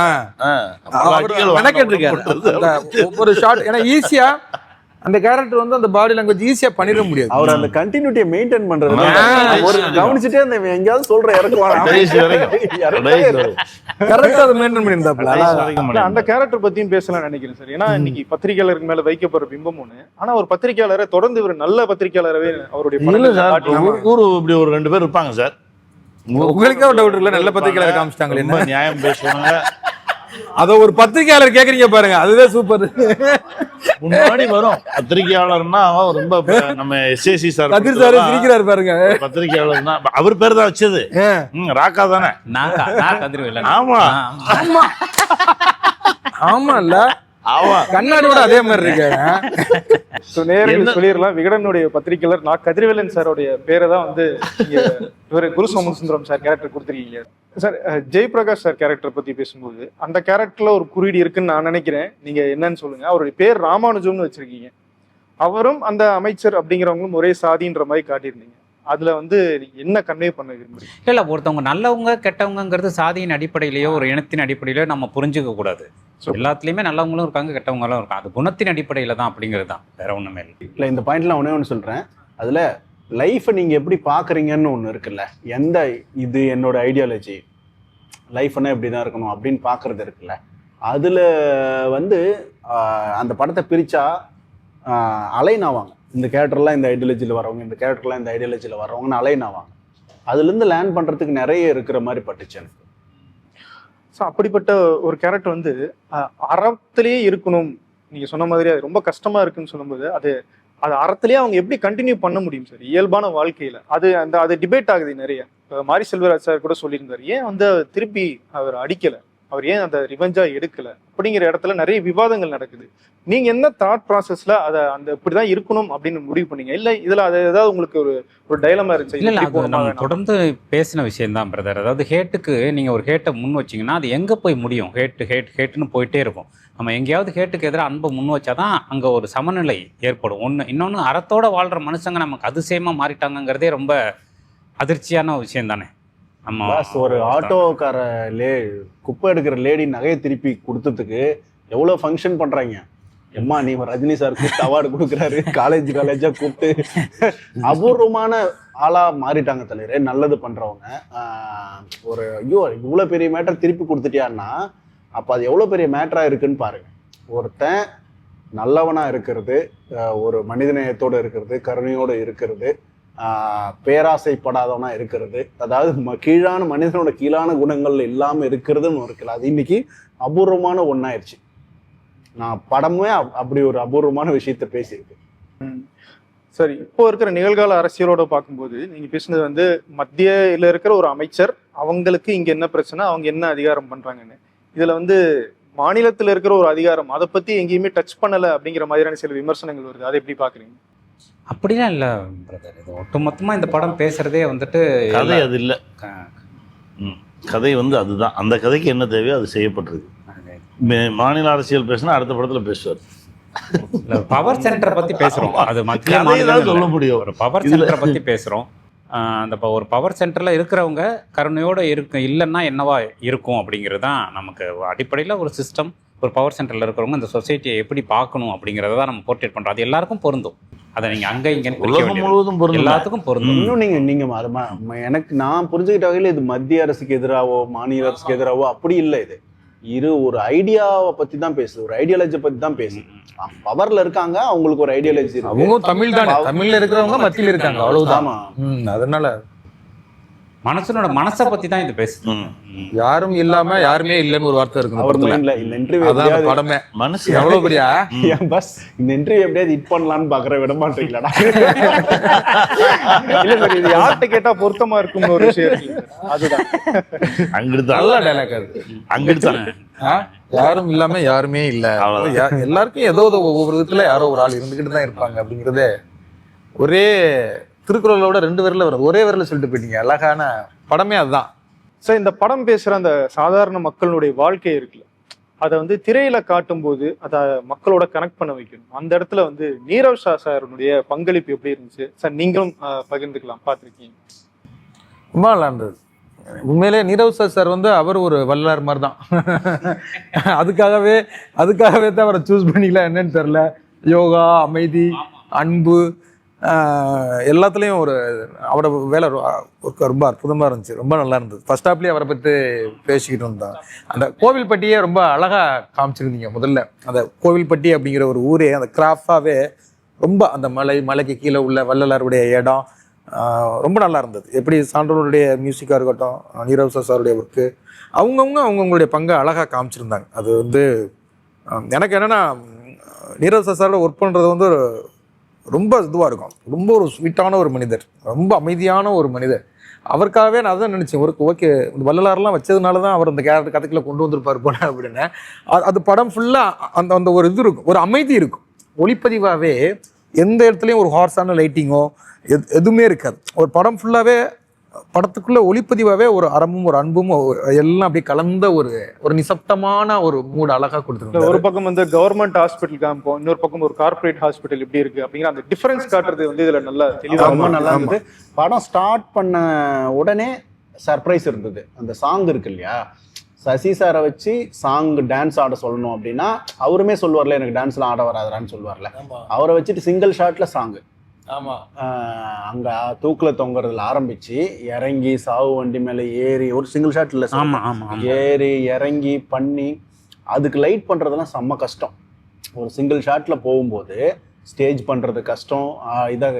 ஒவ்வொரு ஷாட் ஏன்னா ஈஸியா அந்த கேரக்டர் வந்து அந்த பாடி லாங்குவேஜ் ஈஸியா பண்ணிட முடியாது. அவர் அந்த கண்டினியூட்டியை மெயின்டைன் பண்றது ஒரு கவனிச்சுட்டே அந்த எங்கயாவது சொல்ற கரெக்டா அதை மெயின்டைன் பண்ணிருந்தாப்ல. அந்த கேரக்டர் பத்தியும் பேசலாம் நினைக்கிறேன் சார். ஏன்னா இன்னைக்கு பத்திரிகையாளருக்கு மேல வைக்கப்படுற பிம்பம் ஒண்ணு, ஆனா ஒரு பத்திரிகையாளரை தொடர்ந்து ஒரு நல்ல பத்திரிகையாளரவே அவருடைய ஊரு இப்படி ஒரு 2 பேர் இருப்பாங்க சார். உங்களுக்கே ஒரு டவுட் இல்ல, நல்ல பத்திரிகையாளர் காமிச்சிட்டாங்க, என்ன நியாயம் பேசுவாங்க. அத ஒரு பத்திரிகையாளர் கேக்குறீங்க பாருங்க, அதுவே சூப்பர். முன்னாடி வரும் பத்திரிகையாளர்னா ரொம்ப நம்ம எஸ்ஏசி சார் சிரிக்கிறாரு பாருங்க, பத்திரிகையாளர்னா அவர் பேர் தான் வச்சது, ராக்கா தானே. ஆமா ஆமா இல்ல கண்ணாடியோட அதே மாதிரி இருக்கு. சொல்லிடலாம், விகடனுடைய பத்திரிகையாளர் நான் கதிர்வேலன் சாரோடைய பேரை தான் வந்து இவர் குரு சோமசுந்தரம் சார் கேரக்டர் கொடுத்துருக்கீங்க சார். ஜெயபிரகாஷ் சார் கேரக்டர் பத்தி பேசும்போது அந்த கேரக்டர்ல ஒரு குறியீடு இருக்குன்னு நான் நினைக்கிறேன், நீங்க என்னன்னு சொல்லுங்க. அவருடைய பேர் ராமானுஜம்னு வச்சிருக்கீங்க, அவரும் அந்த அமைச்சர் அப்படிங்கிறவங்களும் ஒரே சாதின்ற மாதிரி காட்டியிருந்தீங்க. அதுல வந்து என்ன கன்வே பண்ண விரும்புறீங்க? இல்லை, ஒருத்தவங்க நல்லவங்க கெட்டவங்கிறது சாதியின் அடிப்படையிலேயோ ஒரு இனத்தின் அடிப்படையிலோ நம்ம புரிஞ்சுக்க கூடாது. எல்லாத்துலேயுமே நல்லவங்களும் இருக்காங்க கெட்டவங்களும் இருக்காங்க, அது குணத்தின் அடிப்படையில் தான் அப்படிங்கிறது தான், வேற ஒன்றுமே இல்லை. இந்த பாயிண்ட்ல ஒன்னே ஒன்று சொல்றேன், அதுல லைஃப்பை நீங்க எப்படி பாக்குறீங்கன்னு ஒன்று இருக்குல்ல, எந்த இது என்னோட ஐடியாலஜி லைஃப்னா இப்படிதான் இருக்கணும் அப்படின்னு பாக்குறது இருக்குல்ல, அதுல வந்து அந்த படத்தை பிரிச்சா அலைன் ஆவாங்க. இந்த கேரக்டர்லாம் இந்த ஐடியாலஜியில் வரவங்க, இந்த கேரக்டர்லாம் இந்த ஐடியாலஜியில் வரவங்கன்னு அலைன் ஆவாங்க. அதுலேருந்து லேர்ன் பண்ணுறதுக்கு நிறைய இருக்கிற மாதிரி பட்டுச்சு எனக்கு. ஸோ அப்படிப்பட்ட ஒரு கேரக்டர் வந்து அறத்திலேயே இருக்கணும், நீங்கள் சொன்ன மாதிரி அது ரொம்ப கஷ்டமாக இருக்குன்னு சொல்லும்போது அது அறத்திலேயே அவங்க எப்படி கண்டினியூ பண்ண முடியும் சார் இயல்பான வாழ்க்கையில்? அது டிபேட் ஆகுது நிறைய. மாரி செல்வராஜ் சார் கூட சொல்லியிருந்தார், ஏன் வந்து திருப்பி அவர் அடிக்கலை, அவர் ஏன் அந்த ரிவெஞ்சா எடுக்கல அப்படிங்கிற இடத்துல நிறைய விவாதங்கள் நடக்குது. நீங்க என்ன தாட் ப்ராசஸ்ல அதை அந்த இப்படிதான் இருக்கணும் அப்படின்னு முடிவு பண்ணீங்க? இல்ல இதுல அது ஏதாவது உங்களுக்கு ஒரு டைலமா இருந்துச்சு? இல்லை அது நம்ம தொடர்ந்து பேசின விஷயம் தான் பிரதர். அதாவது ஹேட்டுக்கு நீங்கள் ஒரு ஹேட்டை முன் வச்சிங்கன்னா அது எங்கே போய் முடியும்? ஹேட்டுன்னு போயிட்டே இருக்கும். நம்ம எங்கேயாவது ஹேட்டுக்கு எதிராக அன்பை முன் வச்சா தான் அங்கே ஒரு சமநிலை ஏற்படும். இன்னொன்று அறத்தோட வாழ்கிற மனுஷங்க நமக்கு அதிசயமாக மாறிட்டாங்கங்கிறதே ரொம்ப அதிர்ச்சியான விஷயம் தானே. நம்ம ஒரு ஆட்டோக்கார குப்பை எடுக்கிற லேடி நகையை திருப்பி கொடுத்ததுக்கு எவ்வளோ ஃபங்க்ஷன் பண்ணுறாங்க. எம்மா நீ ரஜினி சார் கூப்பிட்டு அவார்டு கொடுக்குறாரு, காலேஜா கூப்பிட்டு அபூர்வமான ஆளா மாறிட்டாங்க தலைவரே. நல்லது பண்றவங்க ஒரு ஐயோ இவ்வளோ பெரிய மேட்டர் திருப்பி கொடுத்துட்டியான்னா அப்போ அது எவ்வளோ பெரிய மேட்டரா இருக்குன்னு பாருங்க. ஒருத்தன் நல்லவனா இருக்கிறது, ஒரு மனிதநேயத்தோடு இருக்கிறது, கருணையோடு இருக்கிறது, பேராசைப்படாதவனா இருக்கிறது, அதாவது கீழான மனிதனோட கீழான குணங்கள் இல்லாமல் இருக்கிறதுன்னு இருக்குல்ல, அது இன்னைக்கு அபூர்வமான ஒன்றாயிருச்சு. நான் படமே அப்படி ஒரு அபூர்வமான விஷயத்த பேசியிருக்கேன். சரி, இப்போ இருக்கிற நிகழ்கால அரசியலோட பார்க்கும்போது நீங்க பேசுனது வந்து மத்தியில இருக்கிற ஒரு அமைச்சர், அவங்களுக்கு இங்க என்ன பிரச்சனை, அவங்க என்ன அதிகாரம் பண்றாங்கன்னு. இதுல வந்து மாநிலத்தில் இருக்கிற ஒரு அதிகாரம் அதை பத்தி எங்கேயுமே டச் பண்ணல அப்படிங்கிற மாதிரியான சில விமர்சனங்கள் வருது. அதை எப்படி பாக்குறீங்க? அப்படிலாம் இல்லை பிரதர். இது ஒட்டுமொத்தமாக இந்த படம் பேசுறதே வந்துட்டு கதை அது இல்லை. கதை வந்து அதுதான். அந்த கதைக்கு என்ன தேவையோ அது செய்யப்பட்டிருக்கு. மாநில அரசியல் பேசினா அடுத்த படத்துல பேசுவார். பவர் சென்டரை பத்தி பேசுறோம். அது மத்திய சொல்ல முடியும். ஒரு பவர் சென்டரை பத்தி பேசுறோம். அந்த ஒரு பவர் சென்டர்ல இருக்கிறவங்க கருணையோட இல்லைன்னா என்னவா இருக்கும் அப்படிங்கிறது தான் நமக்கு அடிப்படையில் ஒரு சிஸ்டம். ஒரு பவர் சென்டர்ல இருக்கிறவங்க இந்த சொசைட்டியை எப்படி பார்க்கணும் அப்படிங்கிறத தான் நம்ம போர்ட்ரேட் பண்றோம். அது எல்லாருக்கும் பொருந்தும். அதை நீங்க அங்க இங்க எல்லாத்துக்கும் பொருந்தும். இன்னும் நீங்க எனக்கு நான் புரிஞ்சுக்கிட்ட வகையில் இது மத்திய அரசுக்கு எதிராவோ மாநில அரசுக்கு எதிராவோ அப்படி இல்லை. இது ஒரு ஐடியாவை பத்தி தான் பேசுது, ஒரு ஐடியாலஜி பத்தி தான் பேசுது. பவர்ல இருக்காங்க, அவங்களுக்கு ஒரு ஐடியாலஜி இருக்கு. அவங்க தமிழ் தானே, தமிழ்ல இருக்கிறவங்க மத்தியில இருக்காங்க, அவ்வளவுதான். அதனால மனசனோட மனசை பத்தி தான் இது பேசுது. யாரும் இல்லாம யாருமே இல்லைன்னு ஒரு வார்த்தை இருக்கு படமே. மனசு எவ்வளவு பெரிய பஸ் இந்த இன்டர்வியூ எப்படியாவது ஹிட் பண்ணலான்னு பாக்குற விட மாட்டீங்களா? இல்ல சார், இது யார்கிட்ட கேட்டா பொருத்தமா இருக்கும் ஒரு விஷயம். அதுதான் அங்கிட்டு நல்ல டைலாக் அது. அங்கிட்டு யாரும் இல்லாம யாருமே இல்ல, எல்லாருக்கும் ஏதோ ஒவ்வொரு விதத்துல யாரோ ஒரு ஆள் இருந்துகிட்டு தான் இருப்பாங்க அப்படிங்கறதே ஒரே திருக்குறளோட 2 விரல வருது, ஒரே விரல சொல்லிட்டு போயிட்டீங்க. அழகான படமே அதுதான். சார், இந்த படம் பேசுற அந்த சாதாரண மக்களுடைய வாழ்க்கை இருக்குல்ல, அதை வந்து திரையில காட்டும் போது அதை மக்களோட கனெக்ட் பண்ண வைக்கணும். அந்த இடத்துல வந்து நீரவ் ஷா சாருடைய பங்களிப்பு எப்படி இருந்துச்சு சார்? நீங்களும் பகிர்ந்துக்கலாம், பார்த்துருக்கீங்க. ரொம்ப நல்லா இருந்தது உண்மையிலே. நீரவ் ஷா சார் வந்து அவர் ஒரு வல்லார் மாதிரி தான். அதுக்காகவே தான் அவரை சூஸ் பண்ணிக்கலாம் என்னன்னு தெரியல. யோகா, அமைதி, அன்பு எல்லாத்துலேயும் அவரோட வேலை ரொம்ப அற்புதமாக இருந்துச்சு. ரொம்ப நல்லா இருந்தது. ஃபர்ஸ்ட் ஹாப்லேயே அவரை பற்றி பேசிக்கிட்டு இருந்தோம். அந்த கோவில்பட்டியே ரொம்ப அழகாக காமிச்சிருந்தீங்க. முதல்ல அந்த கோவில்பட்டி அப்படிங்கிற ஒரு ஊரே அந்த கிராஃபாகவே ரொம்ப அந்த மலைக்கு கீழே உள்ள வள்ளலாருடைய இடம் ரொம்ப நல்லா இருந்தது. எப்படி சான்றோருடைய மியூசிக்காக இருக்கட்டும், நீரவ் சாருடைய ஒர்க்கு, அவங்கவுங்களுடைய பங்கை அழகாக காமிச்சிருந்தாங்க. அது வந்து எனக்கு என்னென்னா நீரவ் சாரோட ஒர்க் பண்ணுறது வந்து ரொம்ப இதுவாக இருக்கும். ரொம்ப ஒரு ஸ்வீட்டான ஒரு மனிதர், ரொம்ப அமைதியான ஒரு மனிதர். அவருக்காகவே நான் அதான் நினச்சேன், ஓகே வள்ளலாரெலாம் வச்சதுனால தான் அவர் அந்த கேரக்டர் கதைக்குள்ள கொண்டு வந்திருப்பார் போல அப்படின்னு. அது படம் ஃபுல்லாக அந்த ஒரு இது இருக்கும், ஒரு அமைதி இருக்கும். ஒளிப்பதிவாகவே எந்த இடத்துலையும் ஒரு ஹார்ஸான லைட்டிங்கோ எதுவுமே இருக்காது. ஒரு படம் ஃபுல்லாகவே படத்துக்குள்ள ஒளிப்பதிவாகவே ஒரு அறமும் ஒரு அன்பும் எல்லாம் அப்படியே கலந்த ஒரு நிசப்தமான ஒரு மூடு அழகா கொடுத்துருக்கு. ஒரு பக்கம் வந்து கவர்மெண்ட் ஹாஸ்பிட்டல் காமிப்போம், இன்னொரு பக்கம் ஒரு கார்பரேட் ஹாஸ்பிட்டல் எப்படி இருக்கு அப்படிங்கிற அந்த டிஃபரன்ஸ் காட்டுறது வந்து இதுல நல்லா தெளிவாக நல்லா இருந்தது. படம் ஸ்டார்ட் பண்ண உடனே சர்ப்ரைஸ் இருந்தது. அந்த சாங் இருக்கு இல்லையா, சசி சாரை வச்சு சாங் டான்ஸ் ஆட சொல்லணும் அப்படின்னா அவருமே சொல்லுவார்ல எனக்கு டான்ஸ்லாம் ஆட வராதுறான்னு சொல்லுவார்ல, அவரை வச்சுட்டு சிங்கிள் ஷாட்ல சாங்கு. அங்க தூக்குல தொங்குறதுல ஆரம்பிச்சு இறங்கி சாவு வண்டி மேல ஏறி ஒரு சிங்கிள் ஷாட் இல்ல, ஏறி இறங்கி பண்ணி அதுக்கு லைட் பண்றதெல்லாம் செம்ம கஷ்டம். ஒரு சிங்கிள் ஷாட்ல போகும்போது ஸ்டேஜ் பண்றது கஷ்டம், இதை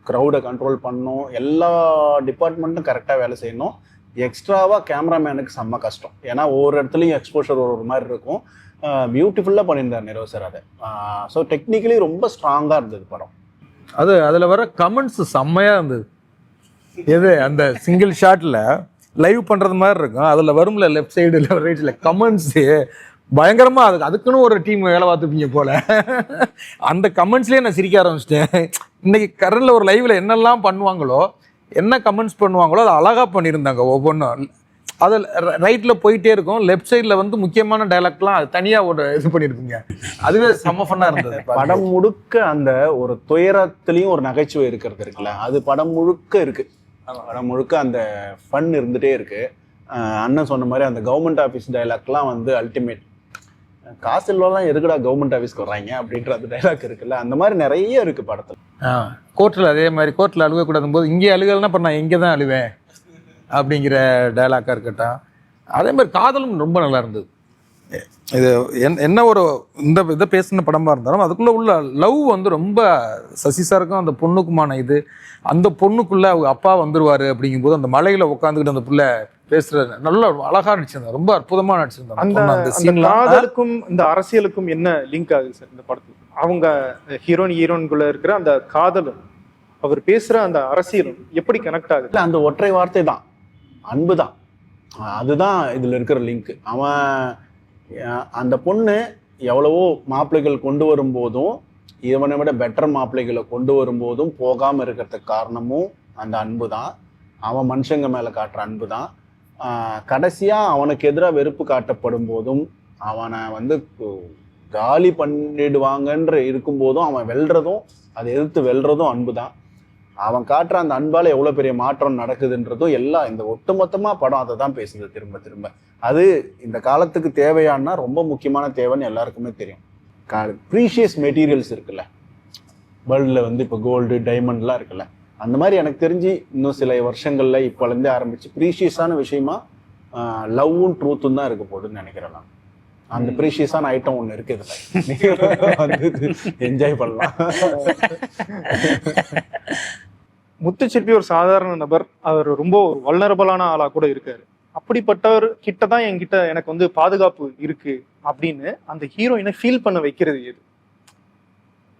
க்ரௌடை கண்ட்ரோல் பண்ணணும், எல்லா டிபார்ட்மெண்ட்டும் கரெக்டாக வேலை செய்யணும். எக்ஸ்ட்ராவா கேமராமேனுக்கு செம்ம கஷ்டம். ஏன்னா ஒவ்வொரு இடத்துலையும் எக்ஸ்போஷர் ஒரு மாதிரி இருக்கும். பியூட்டிஃபுல்லாக பண்ணியிருந்தார் நீரவ் சார் அதை. ஸோ டெக்னிக்கலி ரொம்ப ஸ்ட்ராங்காக இருந்தது படம். அதில் வர கமெண்ட்ஸ் செம்மையாக இருந்தது. எது அந்த சிங்கிள் ஷாட்டில் லைவ் பண்ணுறது மாதிரி இருக்கும். அதில் வரும்ல லெஃப்ட் சைடு ரைட் சைடில் கமெண்ட்ஸு பயங்கரமாக அதுக்குன்னு ஒரு டீம் வேலை பார்த்துப்பீங்க போல். அந்த கமெண்ட்ஸ்லேயே நான் சிரிக்க ஆரம்பிச்சிட்டேன். இன்னைக்கு கரண்டில் ஒரு லைவில் என்னெல்லாம் பண்ணுவாங்களோ, என்ன கமெண்ட்ஸ் பண்ணுவாங்களோ அதை அழகாக பண்ணியிருந்தாங்க ஒவ்வொன்றும். அதில் ரைட்டில் போயிட்டே இருக்கும், லெஃப்ட் சைடில் வந்து முக்கியமான டைலாக்லாம் அது தனியாக ஒரு இது பண்ணியிருக்குங்க. அதுவே செம்ம ஃபன்னாக இருந்தது. படம் முழுக்க அந்த ஒரு துயரத்துலேயும் ஒரு நகைச்சுவை இருக்கிறது இருக்குல்ல, அது படம் முழுக்க இருக்கு. படம் முழுக்க அந்த ஃபன் இருந்துகிட்டே இருக்கு. அண்ணன் சொன்ன மாதிரி அந்த கவர்மெண்ட் ஆஃபீஸ் டைலாக்லாம் வந்து அல்டிமேட். காசு இல்லலாம் எதுக்குடா கவர்மெண்ட் ஆஃபீஸ்க்கு வர்றாங்க அப்படின்ற அந்த டைலாக் இருக்குல்ல, அந்த மாதிரி நிறைய இருக்கு படத்தில். கோர்ட்டில் அதே மாதிரி கோர்ட்டில் அழுகக்கூடாதும் போது இங்கே அழுகலைன்னா இப்போ நான் எங்கே தான் அழுவேன் அப்படிங்கிற டைலாக்காக இருக்கட்டும். அதே மாதிரி காதலும் ரொம்ப நல்லா இருந்தது. இது என்ன ஒரு இந்த இதை பேசின படமாக இருந்தாலும் அதுக்குள்ளே உள்ள லவ் வந்து ரொம்ப சசி சாருக்கும் அந்த பொண்ணுக்குமான இது. அந்த பொண்ணுக்குள்ளே அவங்க அப்பா வந்துடுவார் அப்படிங்கும்போது அந்த மலையில் உட்காந்துக்கிட்டு அந்த பிள்ளை பேசுறது நல்லா அழகாக நடிச்சிருந்தேன், ரொம்ப அற்புதமாக நடிச்சிருந்தேன். அந்த காதலுக்கும் இந்த அரசியலுக்கும் என்ன லிங்க் ஆகுது சார் இந்த படத்துக்கு? அவங்க ஹீரோயின்குள்ள இருக்கிற அந்த காதலும் அவர் பேசுற அந்த அரசியலும் எப்படி கனெக்ட் ஆகுது? இல்லை, அந்த ஒற்றை வார்த்தை தான், அன்பு தான். அதுதான் இதில் இருக்கிற லிங்க். அவன் அந்த பொண்ணு எவ்வளவோ மாப்பிள்ளைகள் கொண்டு வரும்போதும் இவனை விட பெட்டர் மாப்பிள்ளைகளை கொண்டு வரும்போதும் போகாமல் இருக்கிறதுக்கு காரணமும் அந்த அன்பு தான். அவன் மனுஷங்க மேலே காட்டுற அன்பு தான். கடைசியாக அவனுக்கு எதிராக வெறுப்பு காட்டப்படும் போதும் அவனை வந்து காலி பண்ணிடுவாங்கன்ற இருக்கும்போதும் அவன் வெல்றதும் அதை எதிர்த்து வெல்றதும் அன்பு தான். அவன் காட்டுற அந்த அன்பால் எவ்வளோ பெரிய மாற்றம் நடக்குதுன்றதும் எல்லாம் இந்த ஒட்டுமொத்தமாக படம் அதை தான் பேசுது திரும்ப திரும்ப. அது இந்த காலத்துக்கு தேவையானா ரொம்ப முக்கியமான தேவைன்னு எல்லாருக்குமே தெரியும். ப்ரீஷியஸ் மெட்டீரியல்ஸ் இருக்குல்ல வேர்ல்டில் வந்து இப்போ கோல்டு டைமண்ட்லாம் இருக்குல்ல, அந்த மாதிரி எனக்கு தெரிஞ்சு இன்னும் சில வருஷங்களில் இப்போலேருந்தே ஆரம்பிச்சு ப்ரீஷியஸான விஷயமா லவ்வும் ட்ரூத்தும் தான் இருக்க போகுதுன்னு நினைக்கிறேன் நான். அந்த ப்ரீஷியஸான ஐட்டம் ஒன்று இருக்குது இதில், வந்து என்ஜாய் பண்ணலாம். முத்துச்சிற்பி ஒரு சாதாரண நபர், அவர் ரொம்ப ஒரு வல்னரபிளான ஆளா கூட இருக்காரு. அப்படிப்பட்டவர் கிட்ட தான் எனக்கு வந்து பாதுகாப்பு இருக்கு அப்படின்னு அந்த ஹீரோயினை ஃபீல் பண்ண வைக்கிறது எது?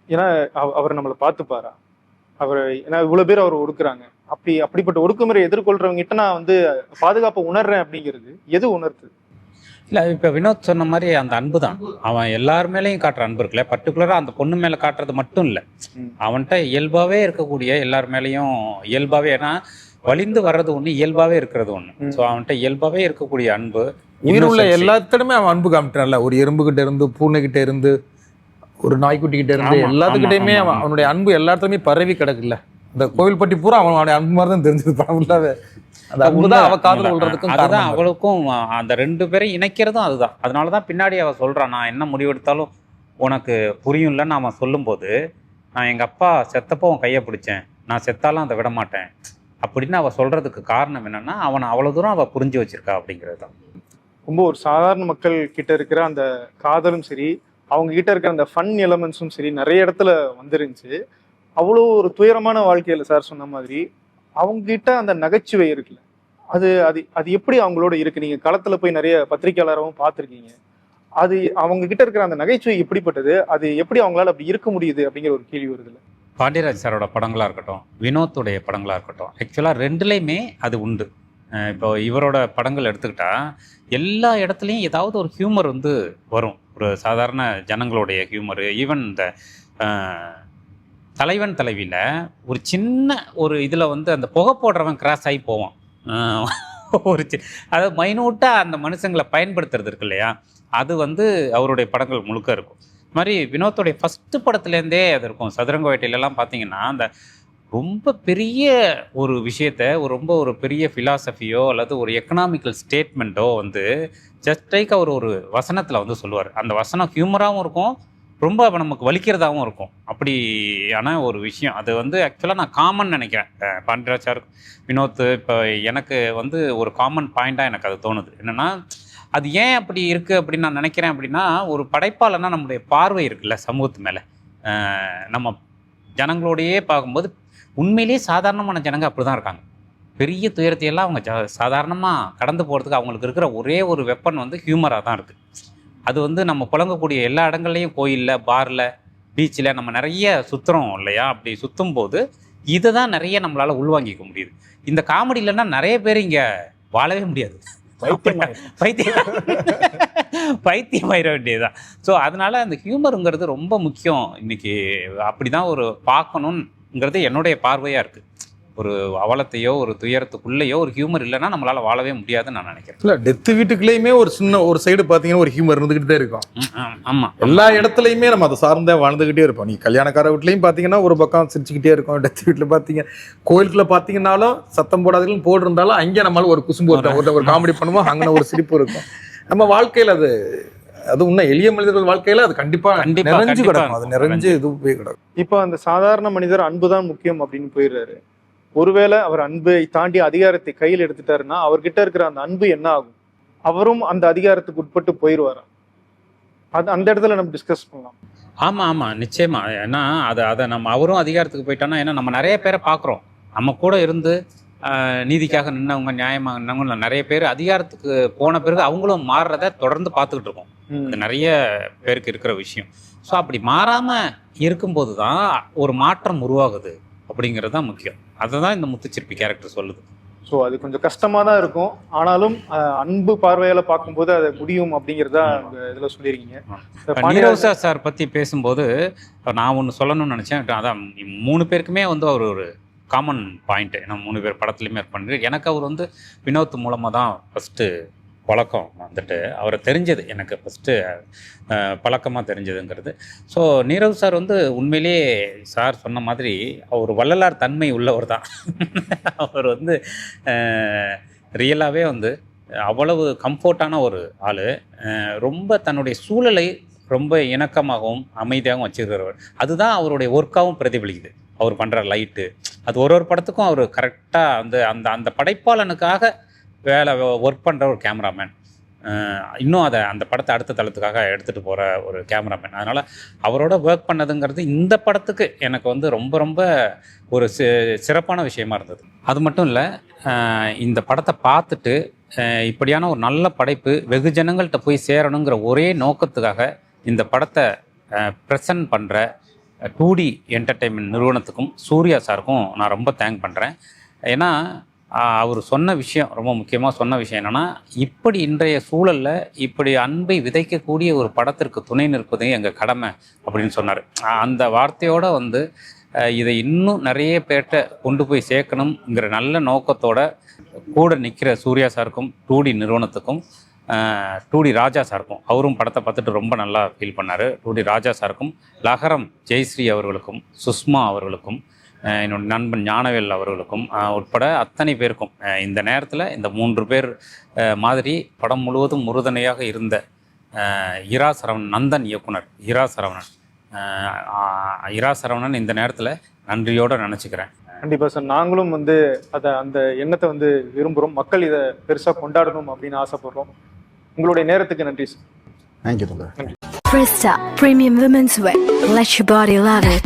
ஏன்னா அவர் நம்மளை பார்த்துப்பாரா? அவர் ஏன்னா இவ்வளவு பேர் அவர் ஒடுக்குறாங்க, அப்படிப்பட்ட ஒடுக்குமுறை எதிர்கொள்றவங்க கிட்ட நான் வந்து பாதுகாப்பை உணர்றேன் அப்படிங்கிறது எது உணர்த்து? இல்லை, இப்போ வினோத் சொன்ன மாதிரி அந்த அன்பு தான். அவன் எல்லார் மேலேயும் காட்டுற அன்பு இருக்குல்ல, பர்டிகுலராக அந்த பொண்ணு மேலே காட்டுறது மட்டும் இல்லை, அவன்கிட்ட இயல்பாகவே இருக்கக்கூடிய எல்லார் மேலேயும் இயல்பாகவே, ஏன்னா வலிந்து வர்றது ஒன்று, இயல்பாகவே இருக்கிறது ஒன்று. ஸோ அவன்கிட்ட இயல்பாகவே இருக்கக்கூடிய அன்பு, உயிருள்ள எல்லாத்திலுமே அவன் அன்பு காமிட்டான்ல. ஒரு எறும்புகிட்ட இருந்து, பூனைகிட்ட இருந்து, ஒரு நாய்க்குட்டிகிட்ட இருந்து, எல்லாத்துக்கிட்டையுமே அவனுடைய அன்பு எல்லாத்துலயுமே பரவி கிடக்குல்ல. இந்த கோவில்பட்டி பூரா அவனுடைய அன்பு மாதிரி தான் தெரிஞ்சது படம் ஃபுல்லாவே. அந்த அன்பு தான் அவ காதல் கொள்றதுக்கும் அதுதான் அவளுக்கும் அந்த ரெண்டு பேரும் இணைக்கிறதும் அதுதான். அதனால தான் பின்னாடி அவ சொல்றான், நான் என்ன முடிவெடுத்தாலும் உனக்கு புரியும்லன்னு அவன் சொல்லும்போது, நான் எங்கள் அப்பா செத்தப்போ உன் கையை பிடிச்சேன், நான் செத்தாலும் அதை விட மாட்டேன் அப்படின்னு அவள் சொல்கிறதுக்கு காரணம் என்னென்னா அவனை அவ்வளோ தூரம் அவள் புரிஞ்சு வச்சிருக்கா அப்படிங்கிறது தான். ரொம்ப ஒரு சாதாரண மக்கள் கிட்ட இருக்கிற அந்த காதலும் சரி, அவங்க கிட்ட இருக்கிற அந்த ஃபன் எலமெண்ட்ஸும் சரி நிறைய இடத்துல வந்துருந்துச்சு. அவ்வளோ ஒரு துயரமான வாழ்க்கையில் சார் சொன்ன மாதிரி அவங்க கிட்ட அந்த நகைச்சுவை இருக்குல்ல, அது அது அது எப்படி அவங்களோட இருக்கு? நீங்கள் களத்தில் போய் நிறைய பத்திரிகையாளராகவும் பார்த்துருக்கீங்க. அது அவங்க கிட்ட இருக்கிற அந்த நகைச்சுவை எப்படிப்பட்டது? அது எப்படி அவங்களால அப்படி இருக்க முடியுது அப்படிங்கிற ஒரு கேள்வி வருதுல்ல. பாண்டியராஜ் சாரோட படங்களாக இருக்கட்டும், வினோத்துடைய படங்களாக இருக்கட்டும், ஆக்சுவலாக ரெண்டுலேயுமே அது உண்டு. இப்போ இவரோட படங்கள் எடுத்துக்கிட்டா எல்லா இடத்துலையும் ஏதாவது ஒரு ஹியூமர் வந்து வரும், ஒரு சாதாரண ஜனங்களுடைய ஹியூமரு. ஈவன் இந்த தலைவன் தலைவியில் ஒரு சின்ன ஒரு இதில் வந்து அந்த புகை போடுறவன் கிராஸ் ஆகி போவான், ஒரு அதாவது மைனூட்டாக அந்த மனுஷங்களை பயன்படுத்துறது இருக்கு இல்லையா, அது வந்து அவருடைய படங்கள் முழுக்க இருக்கும். இது மாதிரி வினோத்துடைய ஃபஸ்ட்டு படத்துலேருந்தே அது இருக்கும். சதுரங்க வேட்டையிலலாம் பார்த்தீங்கன்னா அந்த ரொம்ப பெரிய ஒரு விஷயத்த ரொம்ப ஒரு பெரிய ஃபிலாசபியோ அல்லது ஒரு எக்கனாமிக்கல் ஸ்டேட்மெண்ட்டோ வந்து ஜஸ்ட் லைக் அவர் ஒரு வசனத்தில் வந்து சொல்லுவார். அந்த வசனம் ஹியூமராகவும் இருக்கும், ரொம்ப நமக்கு வலிக்கிறதாகவும் இருக்கும். அப்படியான ஒரு விஷயம் அது வந்து ஆக்சுவலாக நான் காமன் நினைக்கிறேன். பாண்டியராஜ் சார், வினோத், இப்போ எனக்கு வந்து ஒரு காமன் பாயிண்ட்டாக எனக்கு அது தோணுது. என்னென்னா அது ஏன் அப்படி இருக்குது அப்படின்னு நான் நினைக்கிறேன் அப்படின்னா, ஒரு படைப்பாளனா நம்முடைய பார்வை இருக்குல்ல சமூகத்து மேலே, நம்ம ஜனங்களோடையே பார்க்கும்போது உண்மையிலேயே சாதாரணமான ஜனங்க அப்படி தான் இருக்காங்க. பெரிய துயரத்தையெல்லாம் அவங்க சாதாரணமாக கடந்து போகிறதுக்கு அவங்களுக்கு இருக்கிற ஒரே ஒரு வெப்பன் வந்து ஹியூமராக தான் இருக்குது. அது வந்து நம்ம புழங்கக்கூடிய எல்லா இடங்கள்லையும், கோயிலில், பாரில், பீச்சில் நம்ம நிறைய சுற்றுறோம் இல்லையா, அப்படி சுற்றும் போது இதை தான் நிறைய நம்மளால் உள்வாங்கிக்க முடியுது. இந்த காமெடி இல்லைன்னா நிறைய பேர் இங்கே வாழவே முடியாது. பைத்தியம் பைத்தியமாயிட வேண்டியதுதான். ஸோ அதனால அந்த ஹியூமருங்கிறது ரொம்ப முக்கியம் இன்னைக்கு. அப்படிதான் ஒரு பார்க்கணுங்கிறது என்னுடைய பார்வையாக இருக்குது. ஒரு அவலத்தையோ ஒரு துயரத்துக்குள்ளேயோ ஒரு ஹியூமர் இல்லைன்னா நம்மளால வாழவே முடியாதுன்னு நான் நினைக்கிறேன். இல்லை, டெத்து வீட்டுக்குள்ளேயுமே ஒரு சின்ன ஒரு சைடு பார்த்தீங்கன்னா ஒரு ஹியூமர் இருந்துகிட்டு தான் இருக்கும். ஆமாம், எல்லா இடத்துலையுமே நம்ம அதை சார்ந்தே வாழ்ந்துகிட்டே இருப்போம். நீ கல்யாணக்கார வீட்லையும் பார்த்தீங்கன்னா ஒரு பக்கம் சிரிச்சுக்கிட்டே இருக்கும். டெத்து வீட்டில் பார்த்தீங்க, கோயிலுக்குள்ள பார்த்தீங்கன்னாலும் சத்தம் போடாதீங்கன்னு போட்டிருந்தாலும் அங்கே நம்மளால ஒரு குசும்பு இருக்கும், ஒரு காமெடி பண்ணுவோம், அங்கே ஒரு சிரிப்பு இருக்கும். நம்ம வாழ்க்கையில் அது இன்னும் எளிய மனிதர்கள் வாழ்க்கையில அது கண்டிப்பா நிறைஞ்சு கிடக்கும். அது நிறைஞ்சு இதுவே கிடக்கும். இப்போ அந்த சாதாரண மனிதர் அன்புதான் முக்கியம் அப்படின்னு போயிடுறாரு. ஒருவேளை அவர் அன்பை தாண்டி அதிகாரத்தை கையில் எடுத்துட்டாருன்னா அவர்கிட்ட இருக்கிற அந்த அன்பு என்ன ஆகும்? அவரும் அந்த அதிகாரத்துக்கு உட்பட்டு போயிடுவாரா? அது அந்த இடத்துல நம்ம டிஸ்கஸ் பண்ணலாம். ஆமாம், நிச்சயமா. ஏன்னா அதை நம்ம அவரும் அதிகாரத்துக்கு போயிட்டோன்னா, ஏன்னா நம்ம நிறைய பேரை பார்க்குறோம். நம்ம கூட இருந்து நீதிக்காக நின்னவங்க, நியாயமாக நின்னவங்க நிறைய பேர் அதிகாரத்துக்கு போன பிறகு அவங்களும் மாறுறத தொடர்ந்து பார்த்துக்கிட்டு இருக்கோம். அது நிறைய பேருக்கு இருக்கிற விஷயம். ஸோ அப்படி மாறாமல் இருக்கும்போது தான் ஒரு மாற்றம் உருவாகுது அப்படிங்கிறது தான் முக்கியம். அதுதான் இந்த முத்துச்சிற்பி கேரக்டர் சொல்லுது. ஸோ அது கொஞ்சம் கஷ்டமாக தான் இருக்கும். ஆனாலும் அன்பு பார்வையால் பார்க்கும்போது அதை முடியும் அப்படிங்கிறதா இதில் சொல்லியிருக்கீங்க. நீரவ் சார் பற்றி பேசும்போது நான் ஒன்று சொல்லணும்னு நினச்சேன். அதான் 3 பேருக்குமே வந்து அவர் ஒரு காமன் பாயிண்ட்டு. ஏன்னா 3 பேர் படத்துலையுமே பண்ணுறது. எனக்கு அவர் வந்து வினோத் மூலமாக தான் ஃபஸ்ட்டு பழக்கம் வந்துட்டு அவரை தெரிஞ்சது. எனக்கு ஃபஸ்ட்டு பழக்கமாக தெரிஞ்சதுங்கிறது. ஸோ நீரவ் சார் வந்து உண்மையிலேயே சார் சொன்ன மாதிரி அவர் வள்ளலார் தன்மை உள்ளவர் தான். அவர் வந்து ரியலாகவே வந்து அவ்வளவு கம்ஃபர்ட்டான ஒரு ஆள். ரொம்ப தன்னுடைய சூழலை ரொம்ப இணக்கமாகவும் அமைதியாகவும் வச்சுருக்கிறவர். அதுதான் அவருடைய ஒர்க்காகவும் பிரதிபலிக்குது. அவர் பண்ணுற லைட்டு அது ஒரு படத்துக்கும் அவர் கரெக்டாக அந்த அந்த அந்த படைப்பாளனுக்காக ஒர்க் பண்ணுற ஒரு கேமராமேன். இன்னும் அந்த படத்தை அடுத்த தளத்துக்காக எடுத்துகிட்டு போகிற ஒரு கேமராமேன். அதனால் அவரோட ஒர்க் பண்ணதுங்கிறது இந்த படத்துக்கு எனக்கு வந்து ரொம்ப ரொம்ப ஒரு சிறப்பான விஷயமா இருந்தது. அது மட்டும் இல்லை, இந்த படத்தை பார்த்துட்டு இப்படியான ஒரு நல்ல படைப்பு வெகுஜனங்கள்கிட்ட போய் சேரணுங்கிற ஒரே நோக்கத்துக்காக இந்த படத்தை ப்ரெசன்ட் பண்ணுற 2D என்டர்டெயின்மெண்ட் நிறுவனத்துக்கும் சூர்யா சாருக்கும் நான் ரொம்ப தேங்க் பண்ணுறேன். ஏன்னா அவர் சொன்ன விஷயம், ரொம்ப முக்கியமாக சொன்ன விஷயம் என்னென்னா, இப்படி இன்றைய சூழலில் இப்படி அன்பை விதைக்கக்கூடிய ஒரு படத்திற்கு துணை நிற்பதே எங்கள் கடமை அப்படின்னு சொன்னார். அந்த வார்த்தையோடு வந்து இதை இன்னும் நிறைய பேர்கிட்ட கொண்டு போய் சேர்க்கணுங்கிற நல்ல நோக்கத்தோட கூட நிற்கிற சூர்யா சாருக்கும் 2D நிறுவனத்துக்கும் 2D ராஜா சாருக்கும், அவரும் படத்தை பார்த்துட்டு ரொம்ப நல்லா ஃபீல் பண்ணார். 2D ராஜா சாருக்கும், லகரம் ஜெயஸ்ரீ அவர்களுக்கும், சுஷ்மா அவர்களுக்கும், என்னோட நண்பன் ஞானவேல் அவர்களுக்கும் உட்பட அத்தனை பேருக்கும் இந்த நேரத்தில் இந்த 3 பேர் மாதிரி படம் முழுவதும் உறுதுணையாக இருந்த இரா சரவணன், நந்தன் இயக்குனர் இரா சரவணன் இந்த நேரத்தில் நன்றியோடு நினச்சிக்கிறேன். கண்டிப்பாக சார், நாங்களும் வந்து அந்த எண்ணத்தை வந்து விரும்புகிறோம். மக்கள் இதை பெருசாக கொண்டாடணும் அப்படின்னு ஆசைப்படுறோம். உங்களுடைய நேரத்துக்கு நன்றி sir. Thank you. Presta Premium Women's Wear. Let your body love it.